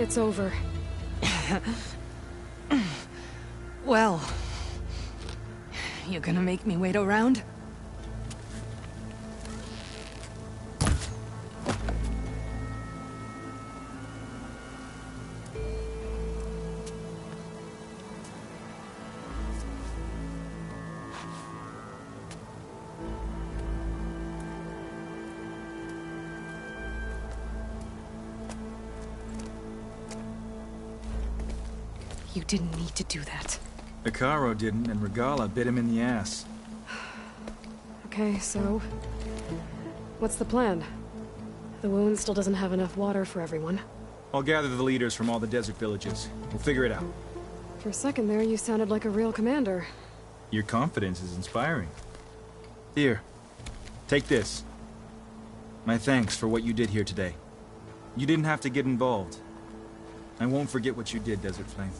It's over. Well, you gonna make me wait around? You didn't need to do that. Hekarro didn't, and Regalla bit him in the ass. Okay, so... what's the plan? The wound still doesn't have enough water for everyone. I'll gather the leaders from all the desert villages. We'll figure it out. For a second there, you sounded like a real commander. Your confidence is inspiring. Here, take this. My thanks for what you did here today. You didn't have to get involved. I won't forget what you did, Desert Flame.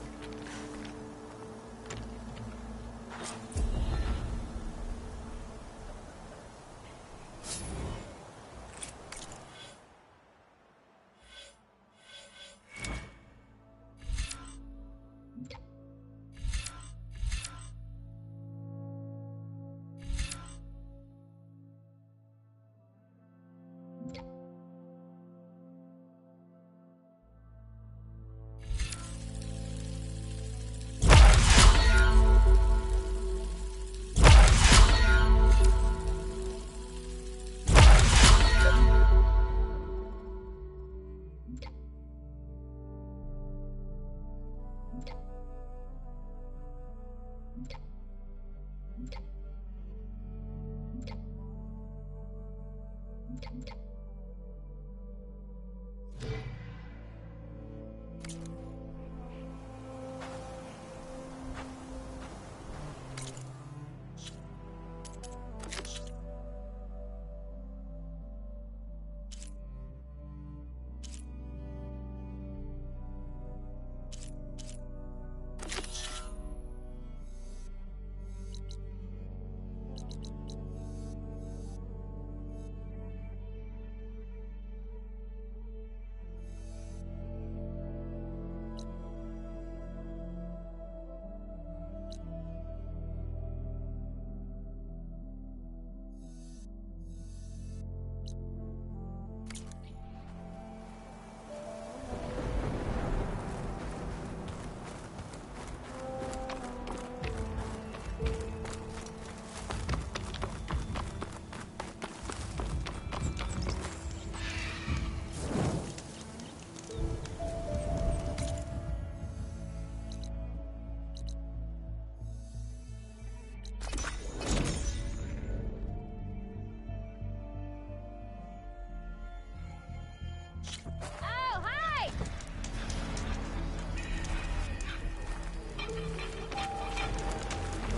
Oh, hi!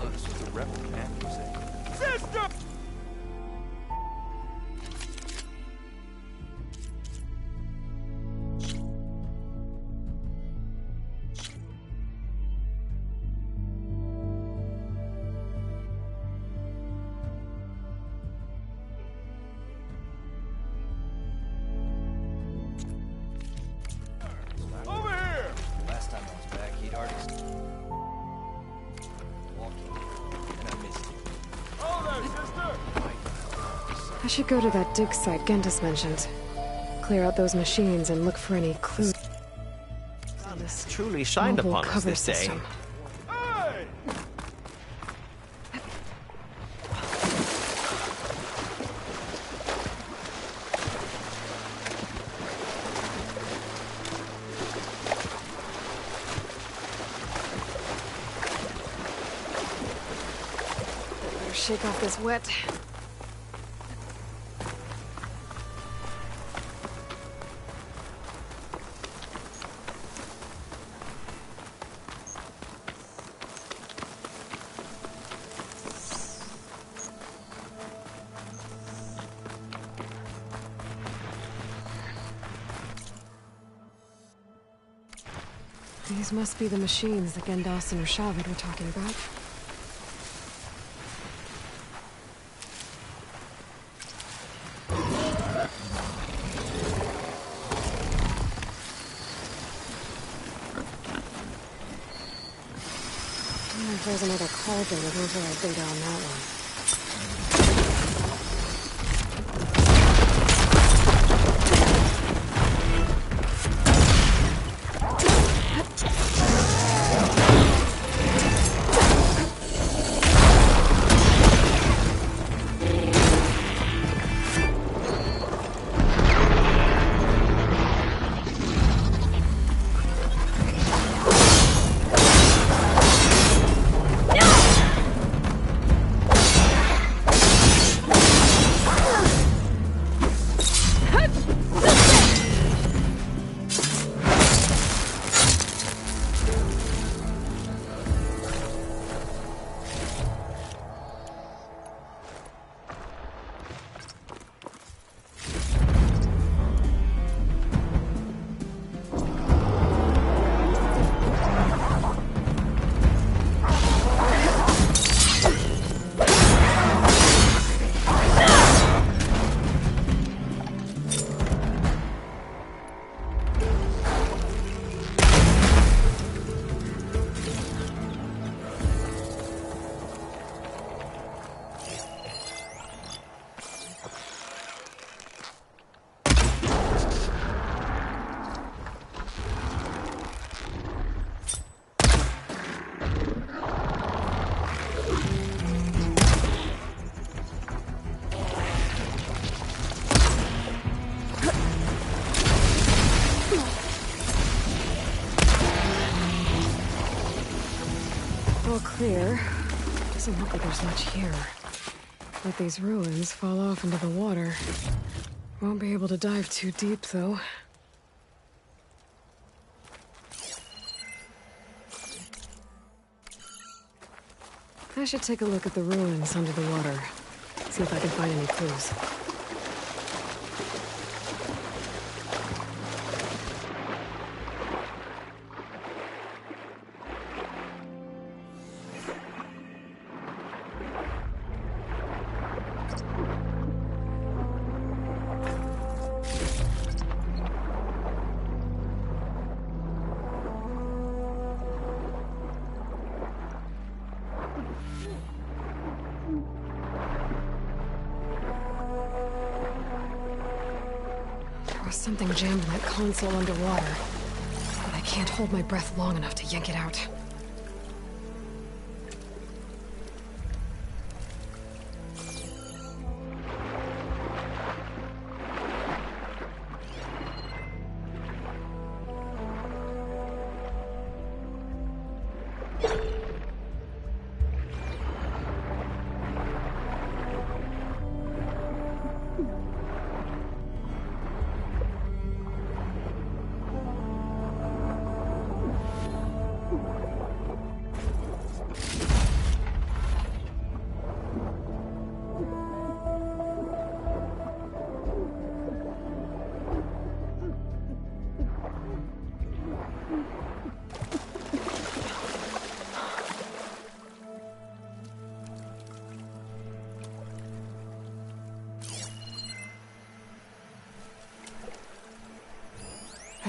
Oh, this was a rebel camp, you say? Sister! Over here! Last time I was back, he'd already walking, and I missed him. Oh there, sister! I should go to that dig site Gentis mentioned. Clear out those machines and look for any clues. This truly shined mobile upon us cover this day. system. Hey! Better shake off this wet. These must be the machines that Gendas and Urshavid were talking about. I wonder if there's another cauldron with infrared data on that one. All clear. Doesn't look like there's much here. Let these ruins fall off into the water. Won't be able to dive too deep, though. I should take a look at the ruins under the water. See if I can find any clues. Something jammed in that console underwater. But I can't hold my breath long enough to yank it out.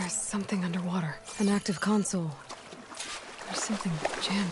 There's something underwater. An active console. There's something jammed.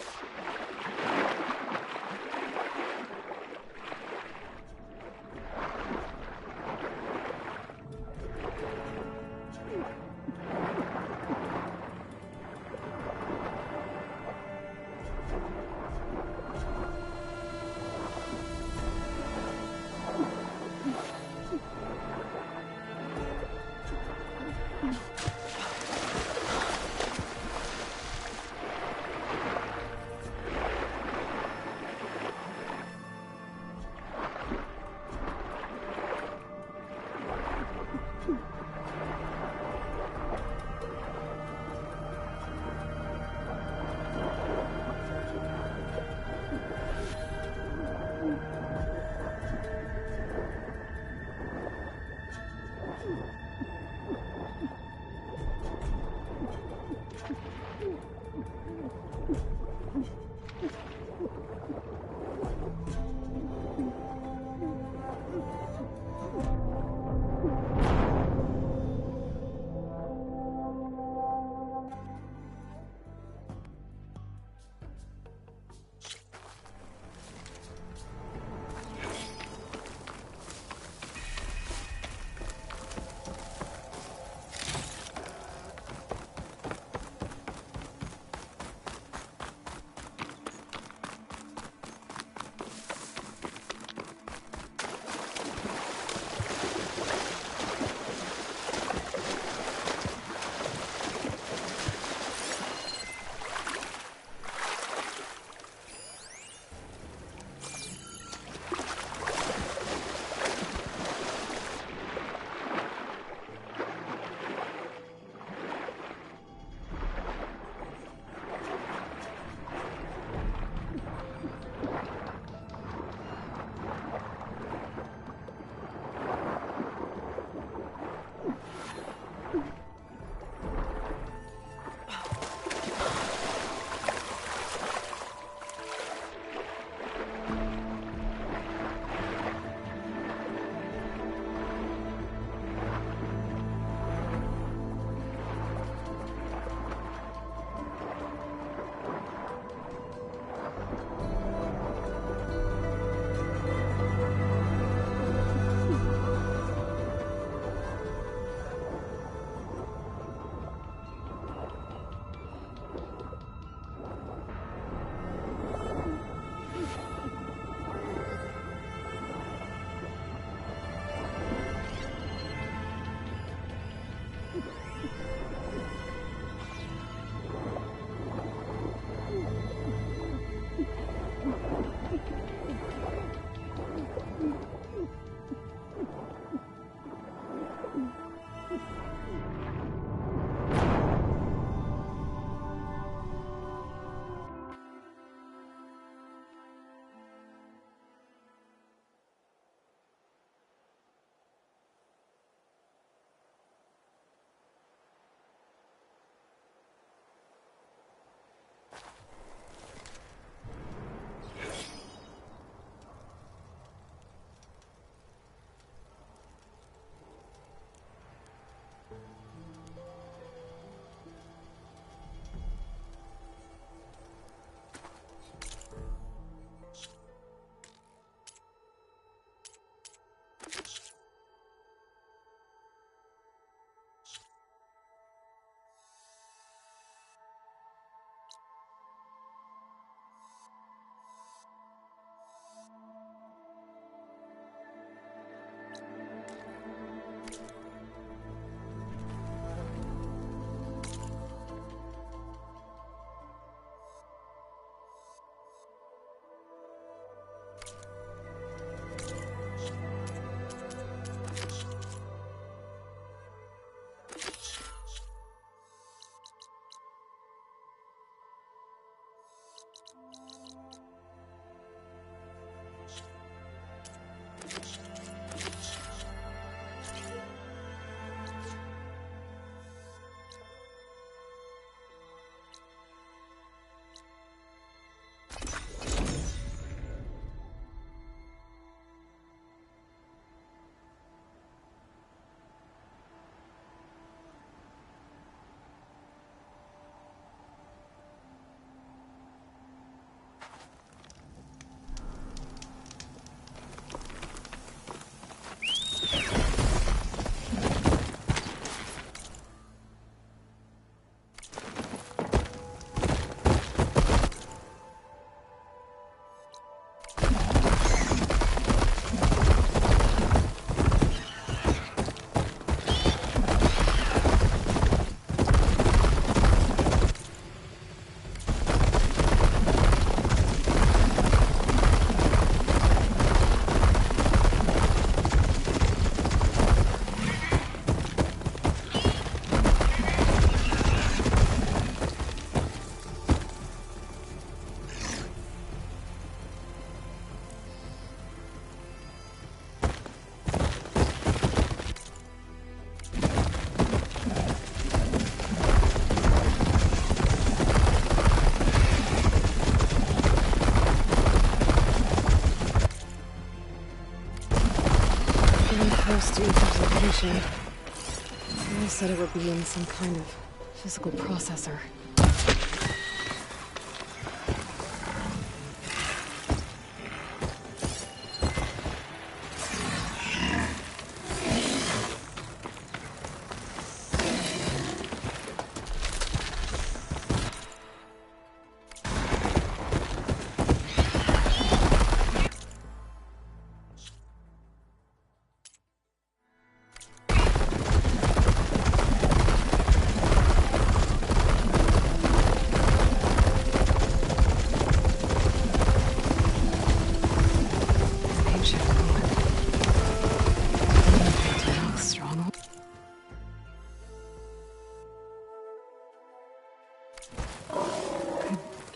said it would be in some kind of physical processor.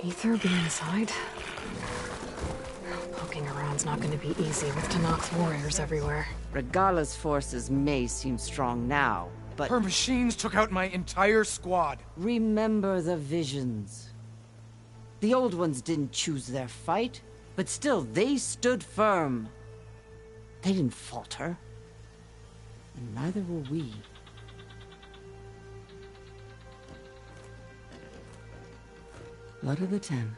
Ether be inside? Poking around's not going to be easy with Tanakh's warriors everywhere. Regala's forces may seem strong now, but... Her machines took out my entire squad. Remember the visions. The old ones didn't choose their fight, but still, they stood firm. They didn't falter. And neither will we. Blood of the Ten.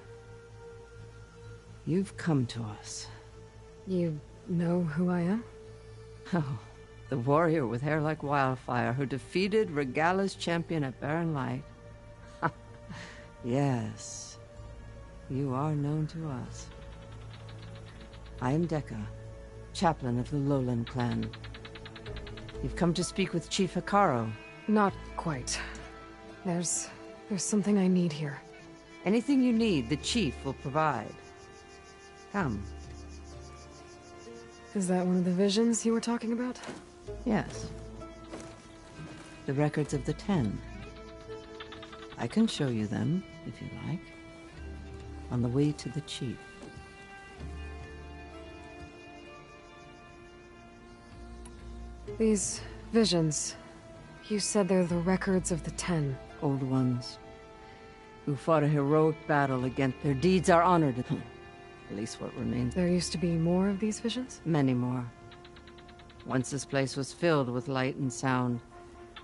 You've come to us. You know who I am? Oh, the warrior with hair like wildfire who defeated Regala's champion at Barren Light. Yes, you are known to us. I am Dekka, chaplain of the Lowland clan. You've come to speak with Chief Hekarro. Not quite. There's something I need here. Anything you need, the Chief will provide. Come. Is that one of the visions you were talking about? Yes. The records of the Ten. I can show you them, if you like. On the way to the Chief. These visions, you said they're the records of the Ten. Old ones. Who fought a heroic battle against their deeds are honored. At least what remains. There used to be more of these visions? Many more. Once this place was filled with light and sound.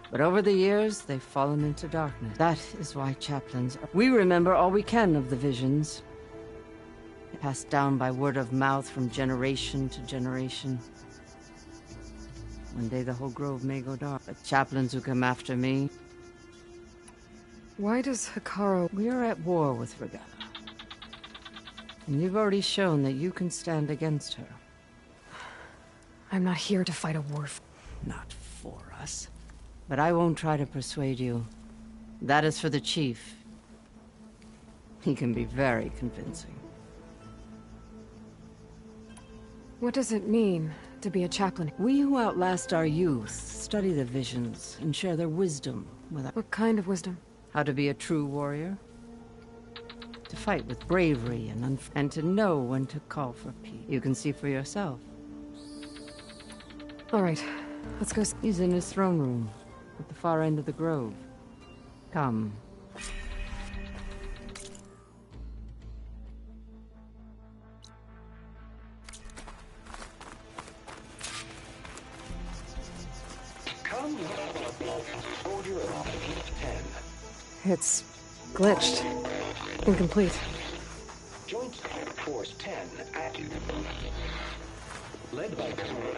But over the years, they've fallen into darkness. That is why chaplains... We remember all we can of the visions. Passed down by word of mouth from generation to generation. One day the whole grove may go dark. But chaplains who come after me... Why does Hekarro... We are at war with Regala. And you've already shown that you can stand against her. I'm not here to fight a war. Not for us. But I won't try to persuade you. That is for the Chief. He can be very convincing. What does it mean to be a chaplain? We who outlast our youth study the visions and share their wisdom with us. What kind of wisdom? How to be a true warrior. To fight with bravery and to know when to call for peace. You can see for yourself. All right, let's go. He's in his throne room, at the far end of the grove. Come. Come, soldier of 10. It's glitched. Incomplete. Joint Force 10 active. Led by Kazura.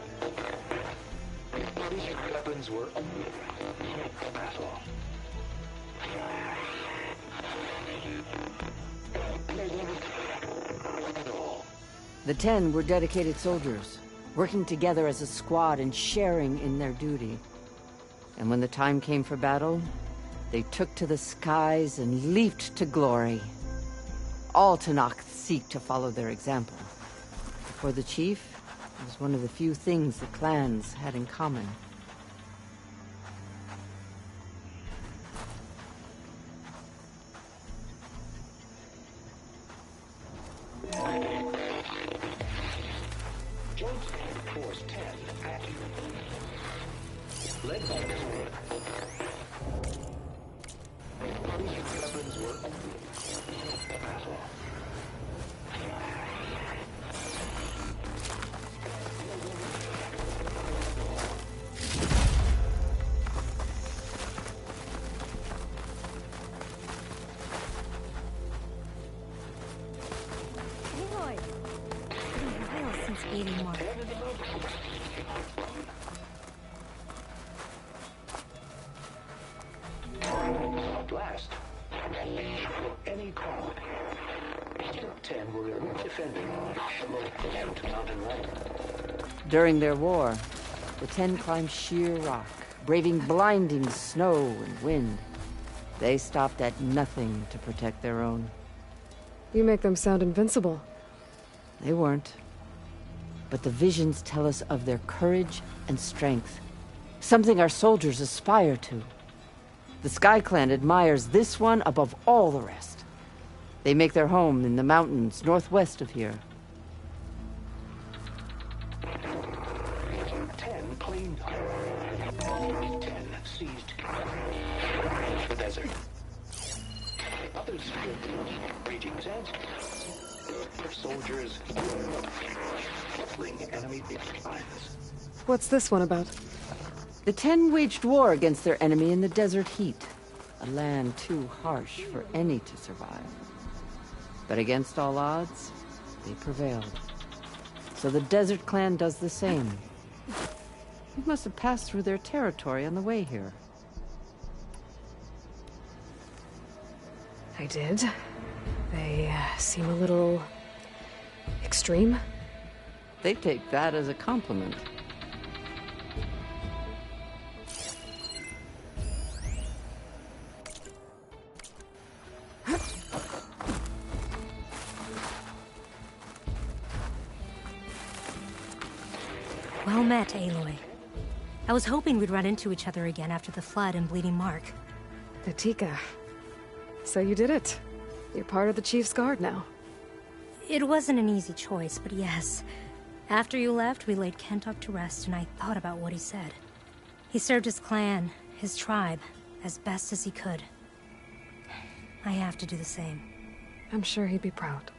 These weapons were battle. The 10 were dedicated soldiers, working together as a squad and sharing in their duty. And when the time came for battle, they took to the skies and leaped to glory. All Tenakth seek to follow their example. For the Chief, it was one of the few things the clans had in common. Joint Force 10 active. Led by Kazura. These weapons were battle. last. For any colony, the 10 were elite defending the most mountain range. During their war, the 10 climbed sheer rock, braving blinding snow and wind. They stopped at nothing to protect their own. You make them sound invincible. They weren't. But the visions tell us of their courage and strength. Something our soldiers aspire to. The Sky Clan admires this one above all the rest. They make their home in the mountains northwest of here. 10 claimed 10 seized the desert. Others fled the raging sandstorm. Their soldiers fling enemy lines. What's this one about? The 10 waged war against their enemy in the desert heat, a land too harsh for any to survive. But against all odds, they prevailed. So the Desert Clan does the same. You must have passed through their territory on the way here. I did. They seem a little extreme. They take that as a compliment. Well met, Aloy. I was hoping we'd run into each other again after the flood in Bleeding Mark. Natika. So you did it. You're part of the Chief's Guard now. It wasn't an easy choice, but yes. After you left, we laid Kentok to rest, and I thought about what he said. He served his clan, his tribe, as best as he could. I have to do the same. I'm sure he'd be proud.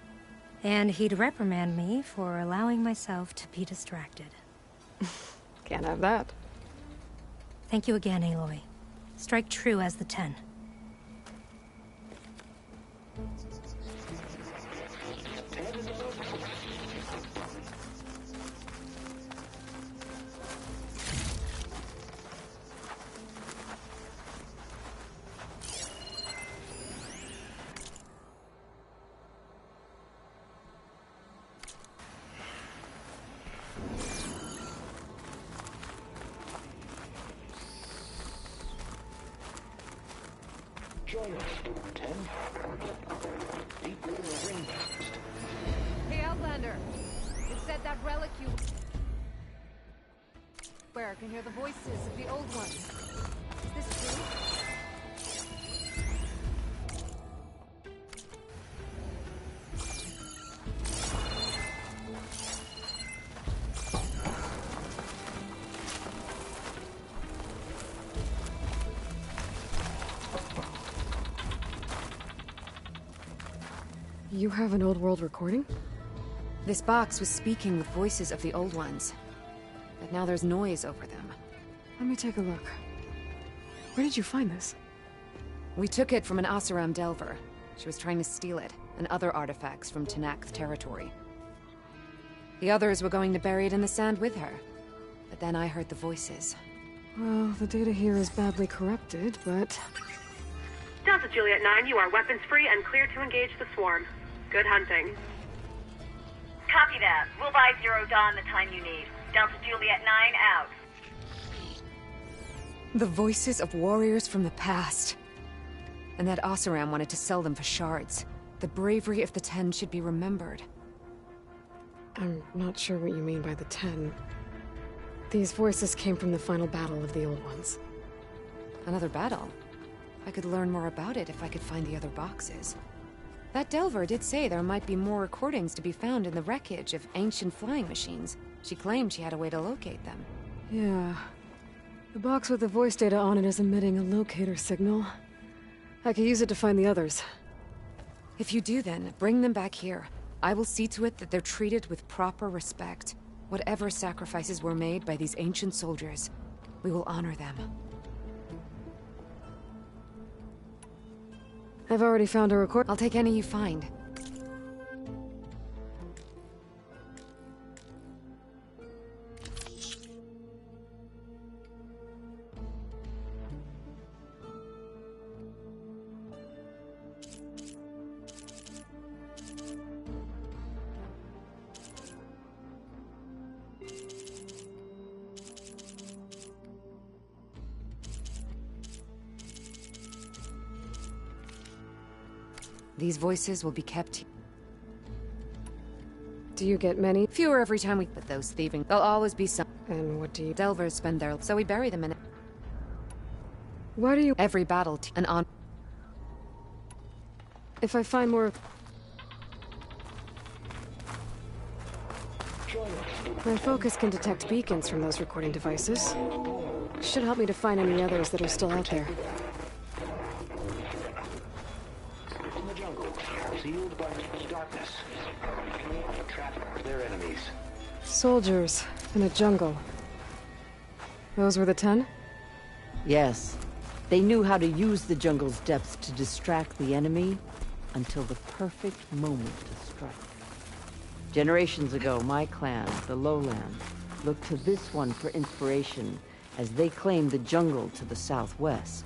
And he'd reprimand me for allowing myself to be distracted. Can't have that. Thank you again, Aloy. Strike true as the 10. Join us, 10. Deep River Rainforest. Hey, Outlander. It said that relic you... Where I can hear the voices of the old ones. Is this true? You have an old world recording? This box was speaking with voices of the old ones. But now there's noise over them. Let me take a look. Where did you find this? We took it from an Oseram Delver. She was trying to steal it, and other artifacts from Tenakth territory. The others were going to bury it in the sand with her. But then I heard the voices. Well, the data here is badly corrupted, but... Delta Juliet 9, you are weapons free and clear to engage the swarm. Good hunting. Copy that. We'll buy Zero Dawn the time you need. Delta Juliet 9 out. The voices of warriors from the past. And that Oseram wanted to sell them for shards. The bravery of the 10 should be remembered. I'm not sure what you mean by the 10. These voices came from the final battle of the Old Ones. Another battle? I could learn more about it if I could find the other boxes. That Delver did say there might be more recordings to be found in the wreckage of ancient flying machines. She claimed she had a way to locate them. Yeah. The box with the voice data on it is emitting a locator signal. I could use it to find the others. If you do then, bring them back here. I will see to it that they're treated with proper respect. Whatever sacrifices were made by these ancient soldiers, we will honor them. I've already found a record. I'll take any you find. These voices will be kept. Do you get many? Fewer every time we put those thieving. There'll always be some. And what do you... Delvers spend their... So we bury them in it. Why do you... Every battle and on... If I find more... My focus can detect beacons from those recording devices. Should help me to find any others that are still out there. In the jungle, sealed by darkness. Trap their enemies. Soldiers in a jungle. Those were the 10? Yes. They knew how to use the jungle's depths to distract the enemy until the perfect moment to strike. Generations ago, my clan, the Lowlands, looked to this one for inspiration as they claimed the jungle to the southwest.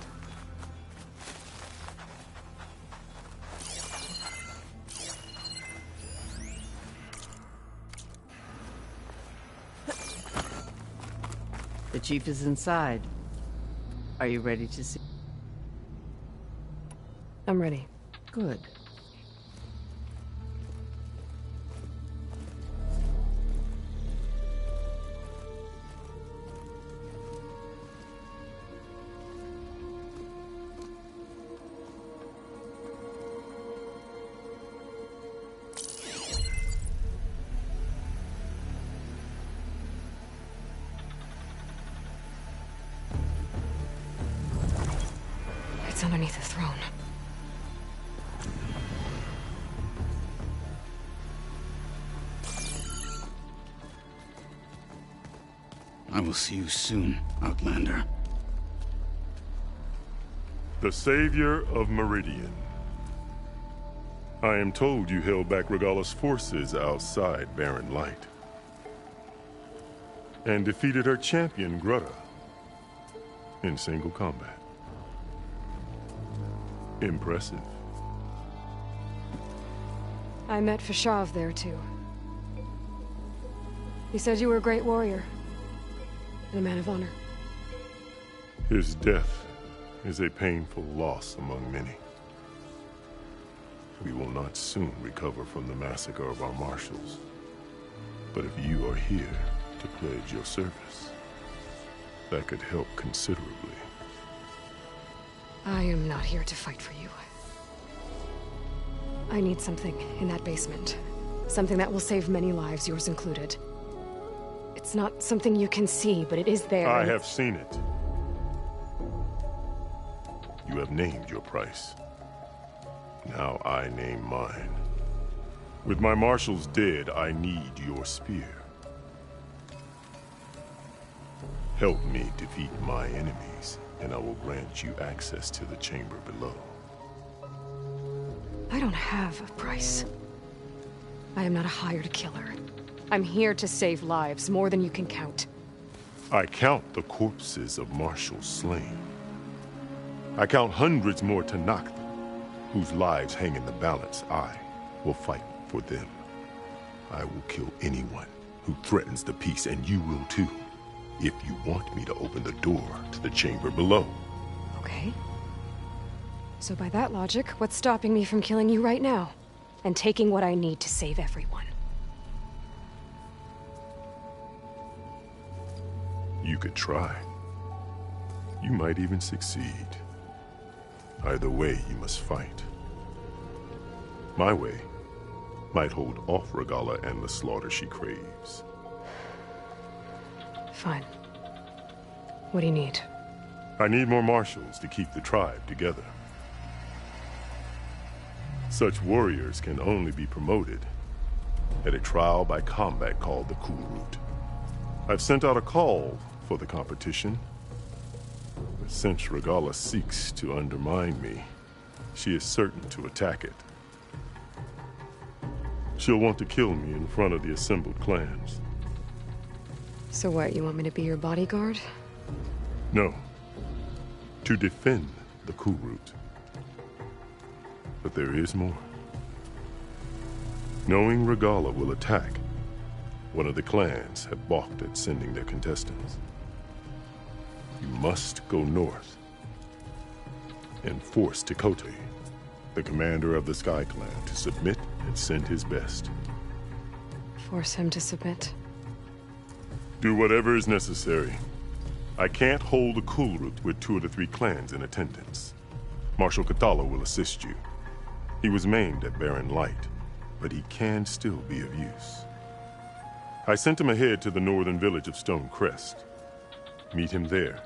The chief is inside. Are you ready to see? I'm ready. Good. It's underneath the throne. I will see you soon, Outlander. The savior of Meridian. I am told you held back Regalla's forces outside Barren Light. And defeated her champion, Grudda, in single combat. Impressive. I met Fashav there, too. He said you were a great warrior. And a man of honor. His death is a painful loss among many. We will not soon recover from the massacre of our marshals. But if you are here to pledge your service, that could help considerably. I am not here to fight for you. I need something in that basement. Something that will save many lives, yours included. It's not something you can see, but it is there. I have seen it. You have named your price. Now I name mine. With my marshals dead, I need your spear. Help me defeat my enemies, and I will grant you access to the chamber below. I don't have a price. I am not a hired killer. I'm here to save lives, more than you can count. I count the corpses of marshals slain. I count hundreds more Tenakth, whose lives hang in the balance. I will fight for them. I will kill anyone who threatens the peace, and you will too, if you want me to open the door to the chamber below. Okay. So by that logic, what's stopping me from killing you right now? And taking what I need to save everyone? You could try. You might even succeed. Either way, you must fight. My way might hold off Regalla and the slaughter she craves. Fine. What do you need? I need more marshals to keep the tribe together. Such warriors can only be promoted at a trial by combat called the Kulrut. I've sent out a call for the competition. But since Regalla seeks to undermine me, she is certain to attack it. She'll want to kill me in front of the assembled clans. So what, you want me to be your bodyguard? No. To defend the Kulrut. But there is more. Knowing Regalla will attack, one of the clans have balked at sending their contestants. You must go north and force Tekotteh the commander of the Sky Clan, to submit and send his best. Force him to submit. Do whatever is necessary. I can't hold a Kulrut with 2 of the 3 clans in attendance. Marshal Kotallo will assist you. He was maimed at Barren Light, but he can still be of use. I sent him ahead to the northern village of Stone Crest. Meet him there,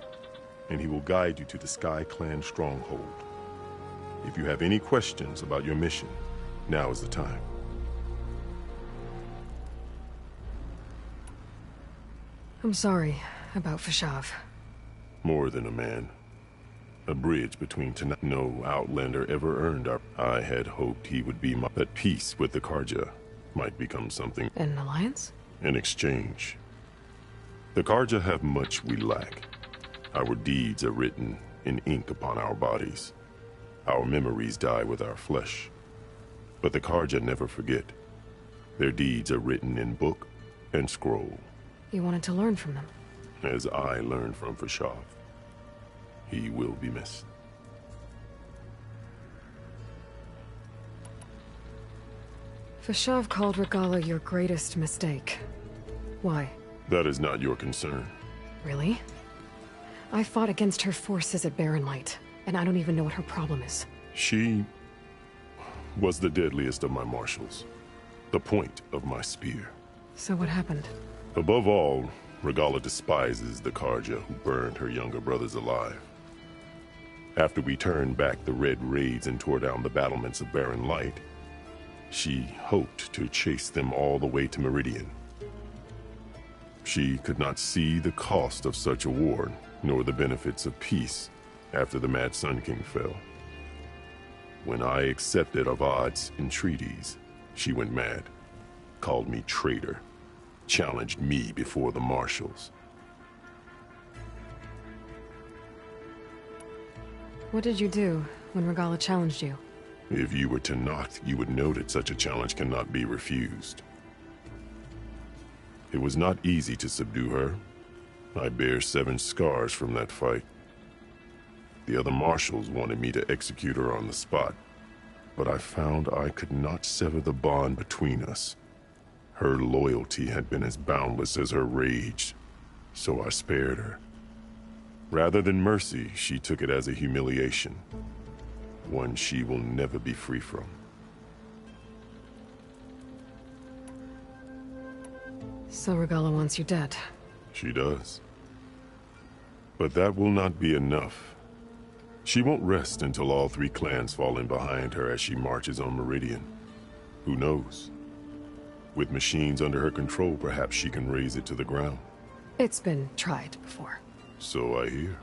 and he will guide you to the Sky Clan stronghold. If you have any questions about your mission, now is the time. I'm sorry about Fashav. More than a man. A bridge between no Outlander ever earned our... I had hoped he would be at peace with the Karja. Might become something... An alliance? In exchange. The Karja have much we lack. Our deeds are written in ink upon our bodies. Our memories die with our flesh. But the Karja never forget. Their deeds are written in book and scroll. You wanted to learn from them? As I learned from Fashav. He will be missed. Fashav called Regalla your greatest mistake. Why? That is not your concern. Really? I fought against her forces at Barren Light, and I don't even know what her problem is. She was the deadliest of my marshals. The point of my spear. So what happened? Above all, Regalla despises the Karja who burned her younger brothers alive. After we turned back the Red Raids and tore down the battlements of Barren Light, she hoped to chase them all the way to Meridian. She could not see the cost of such a war, nor the benefits of peace after the Mad Sun King fell. When I accepted Avad's entreaties, she went mad, called me traitor, challenged me before the marshals. What did you do when Regalla challenged you? If you were Tenakth, you would know that such a challenge cannot be refused. It was not easy to subdue her. I bear 7 scars from that fight. The other marshals wanted me to execute her on the spot, but I found I could not sever the bond between us. Her loyalty had been as boundless as her rage, so I spared her. Rather than mercy, she took it as a humiliation, one she will never be free from. So Regalla wants you dead. She does. But that will not be enough. She won't rest until all 3 clans fall in behind her as she marches on Meridian. Who knows? With machines under her control, perhaps she can raze it to the ground. It's been tried before. So I hear.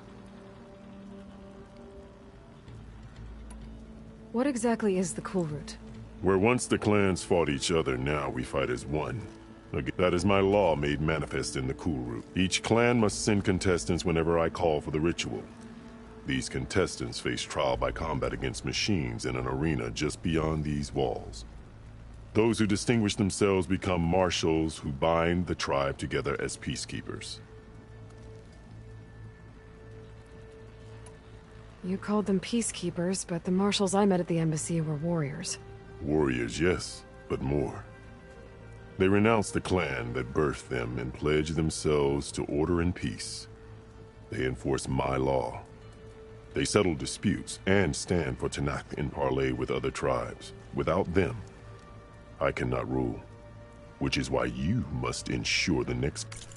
What exactly is the Kulrut? Where once the clans fought each other, now we fight as one. That is my law made manifest in the Kulrut. Each clan must send contestants whenever I call for the ritual. These contestants face trial by combat against machines in an arena just beyond these walls. Those who distinguish themselves become marshals who bind the tribe together as peacekeepers. You called them peacekeepers, but the marshals I met at the embassy were warriors. Warriors, yes, but more. They renounce the clan that birthed them and pledge themselves to order and peace. They enforce my law. They settle disputes and stand for Tenakth in parley with other tribes. Without them, I cannot rule. Which is why you must ensure the next...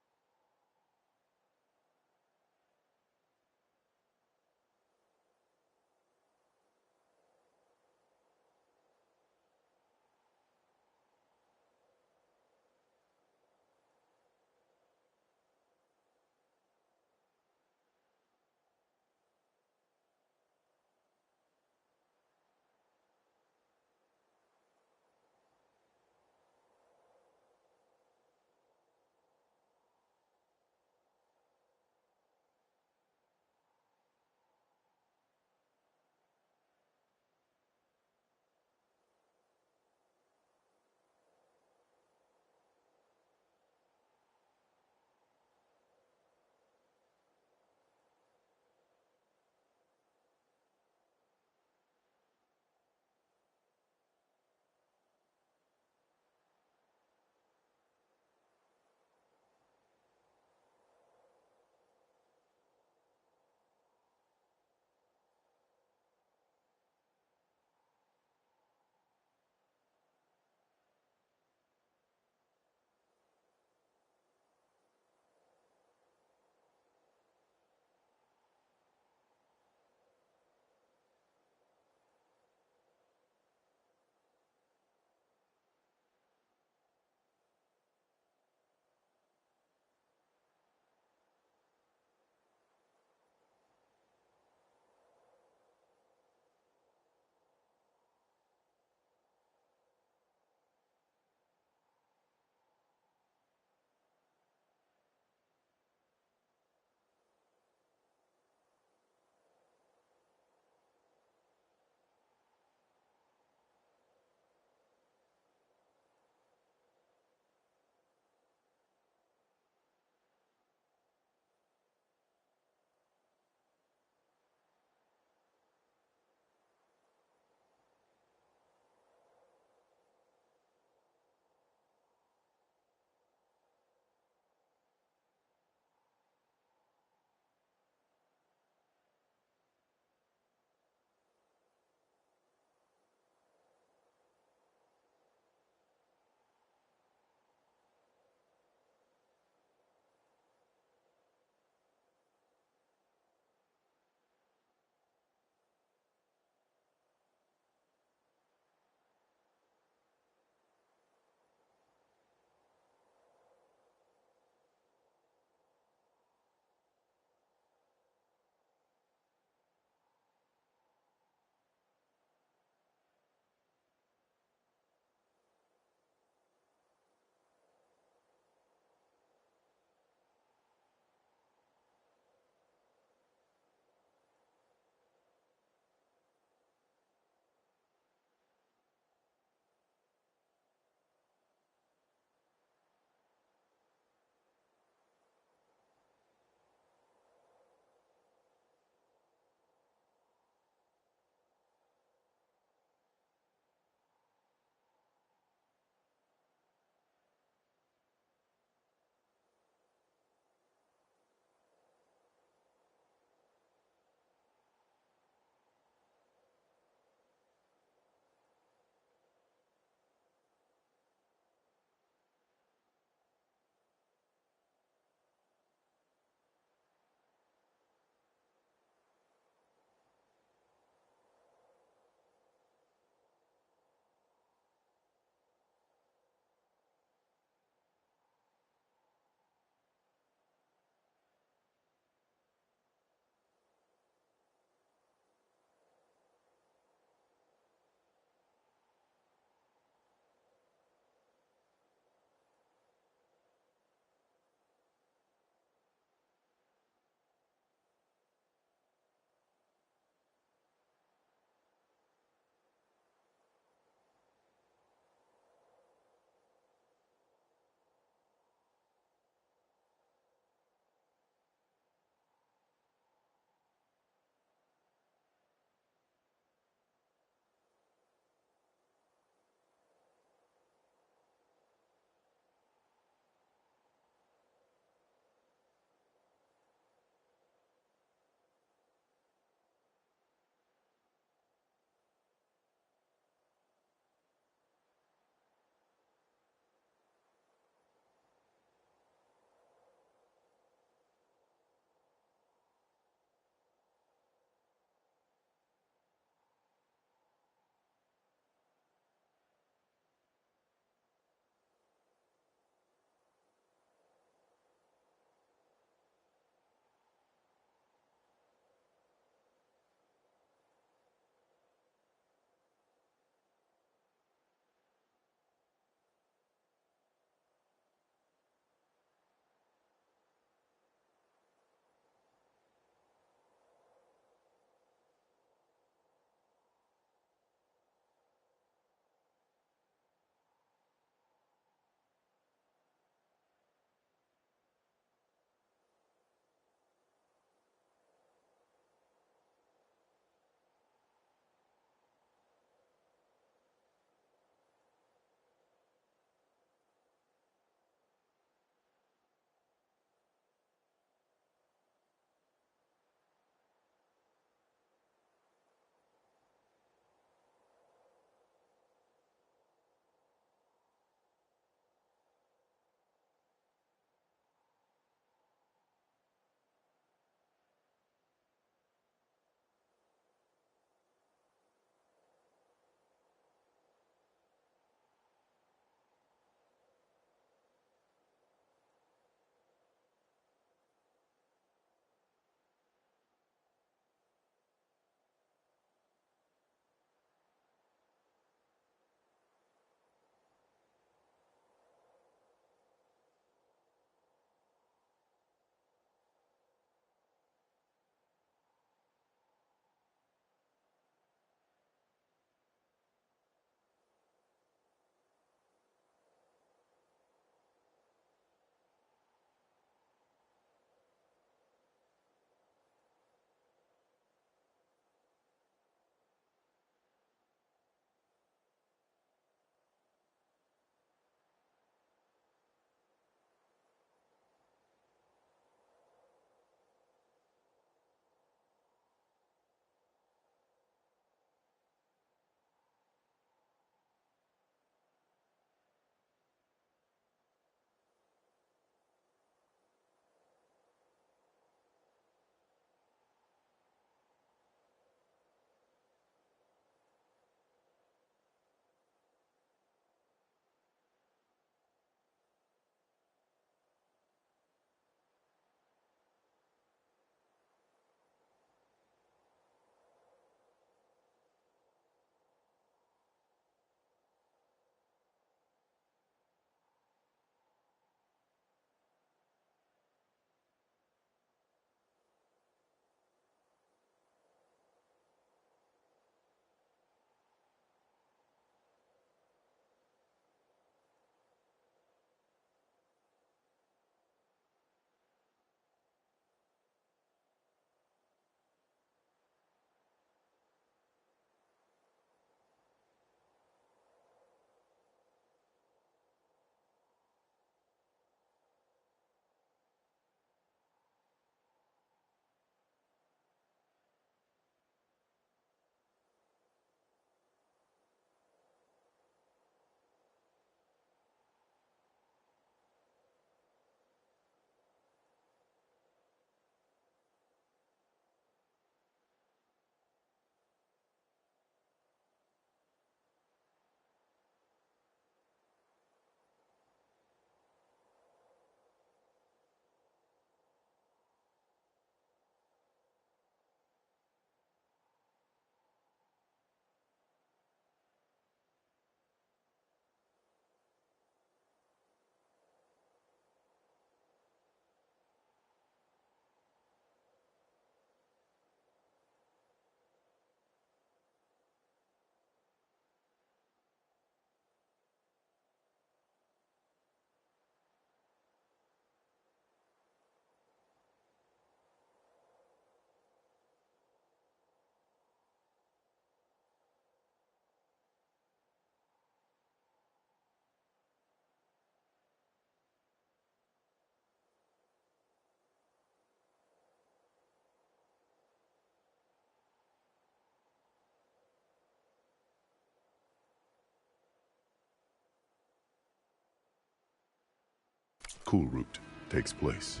Kulrut takes place.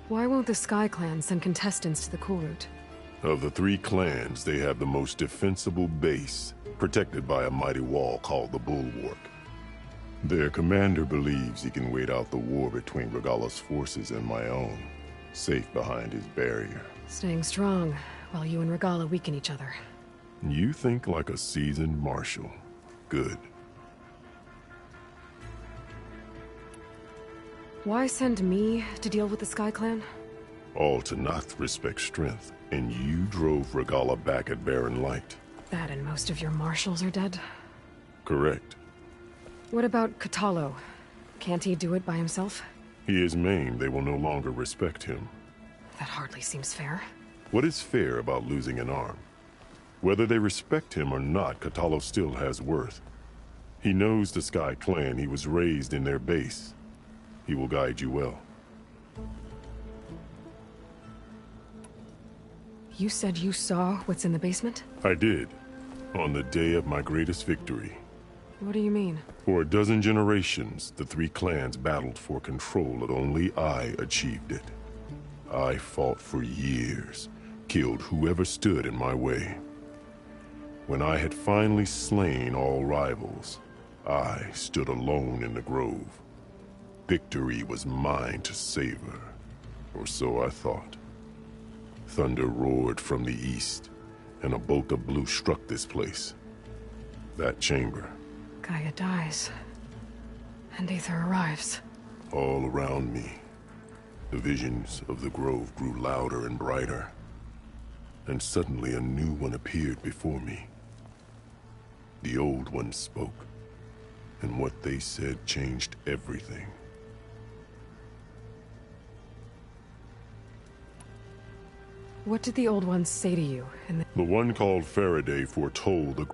Why won't the Sky Clan send contestants to the Kulrut? Of the 3 clans, they have the most defensible base, protected by a mighty wall called the Bulwark. Their commander believes he can wait out the war between Regalla's forces and my own, safe behind his barrier. Staying strong, while you and Regalla weaken each other. You think like a seasoned marshal. Good. Why send me to deal with the Sky Clan? All Tenakth respect strength, and you drove Regalla back at Barren Light. That and most of your marshals are dead? Correct. What about Kotallo? Can't he do it by himself? He is maimed. They will no longer respect him. That hardly seems fair. What is fair about losing an arm? Whether they respect him or not, Kotallo still has worth. He knows the Sky Clan. He was raised in their base. He will guide you well. You said you saw what's in the basement? I did. On the day of my greatest victory. What do you mean? For a dozen generations, the 3 clans battled for control, and only I achieved it. I fought for years, killed whoever stood in my way. When I had finally slain all rivals, I stood alone in the grove. Victory was mine to savor, or so I thought. Thunder roared from the east, and a bolt of blue struck this place. That chamber. Gaia dies, and Aether arrives. All around me, the visions of the grove grew louder and brighter, and suddenly a new one appeared before me. The old one spoke, and what they said changed everything. What did the old ones say to you? The one called Faraday foretold the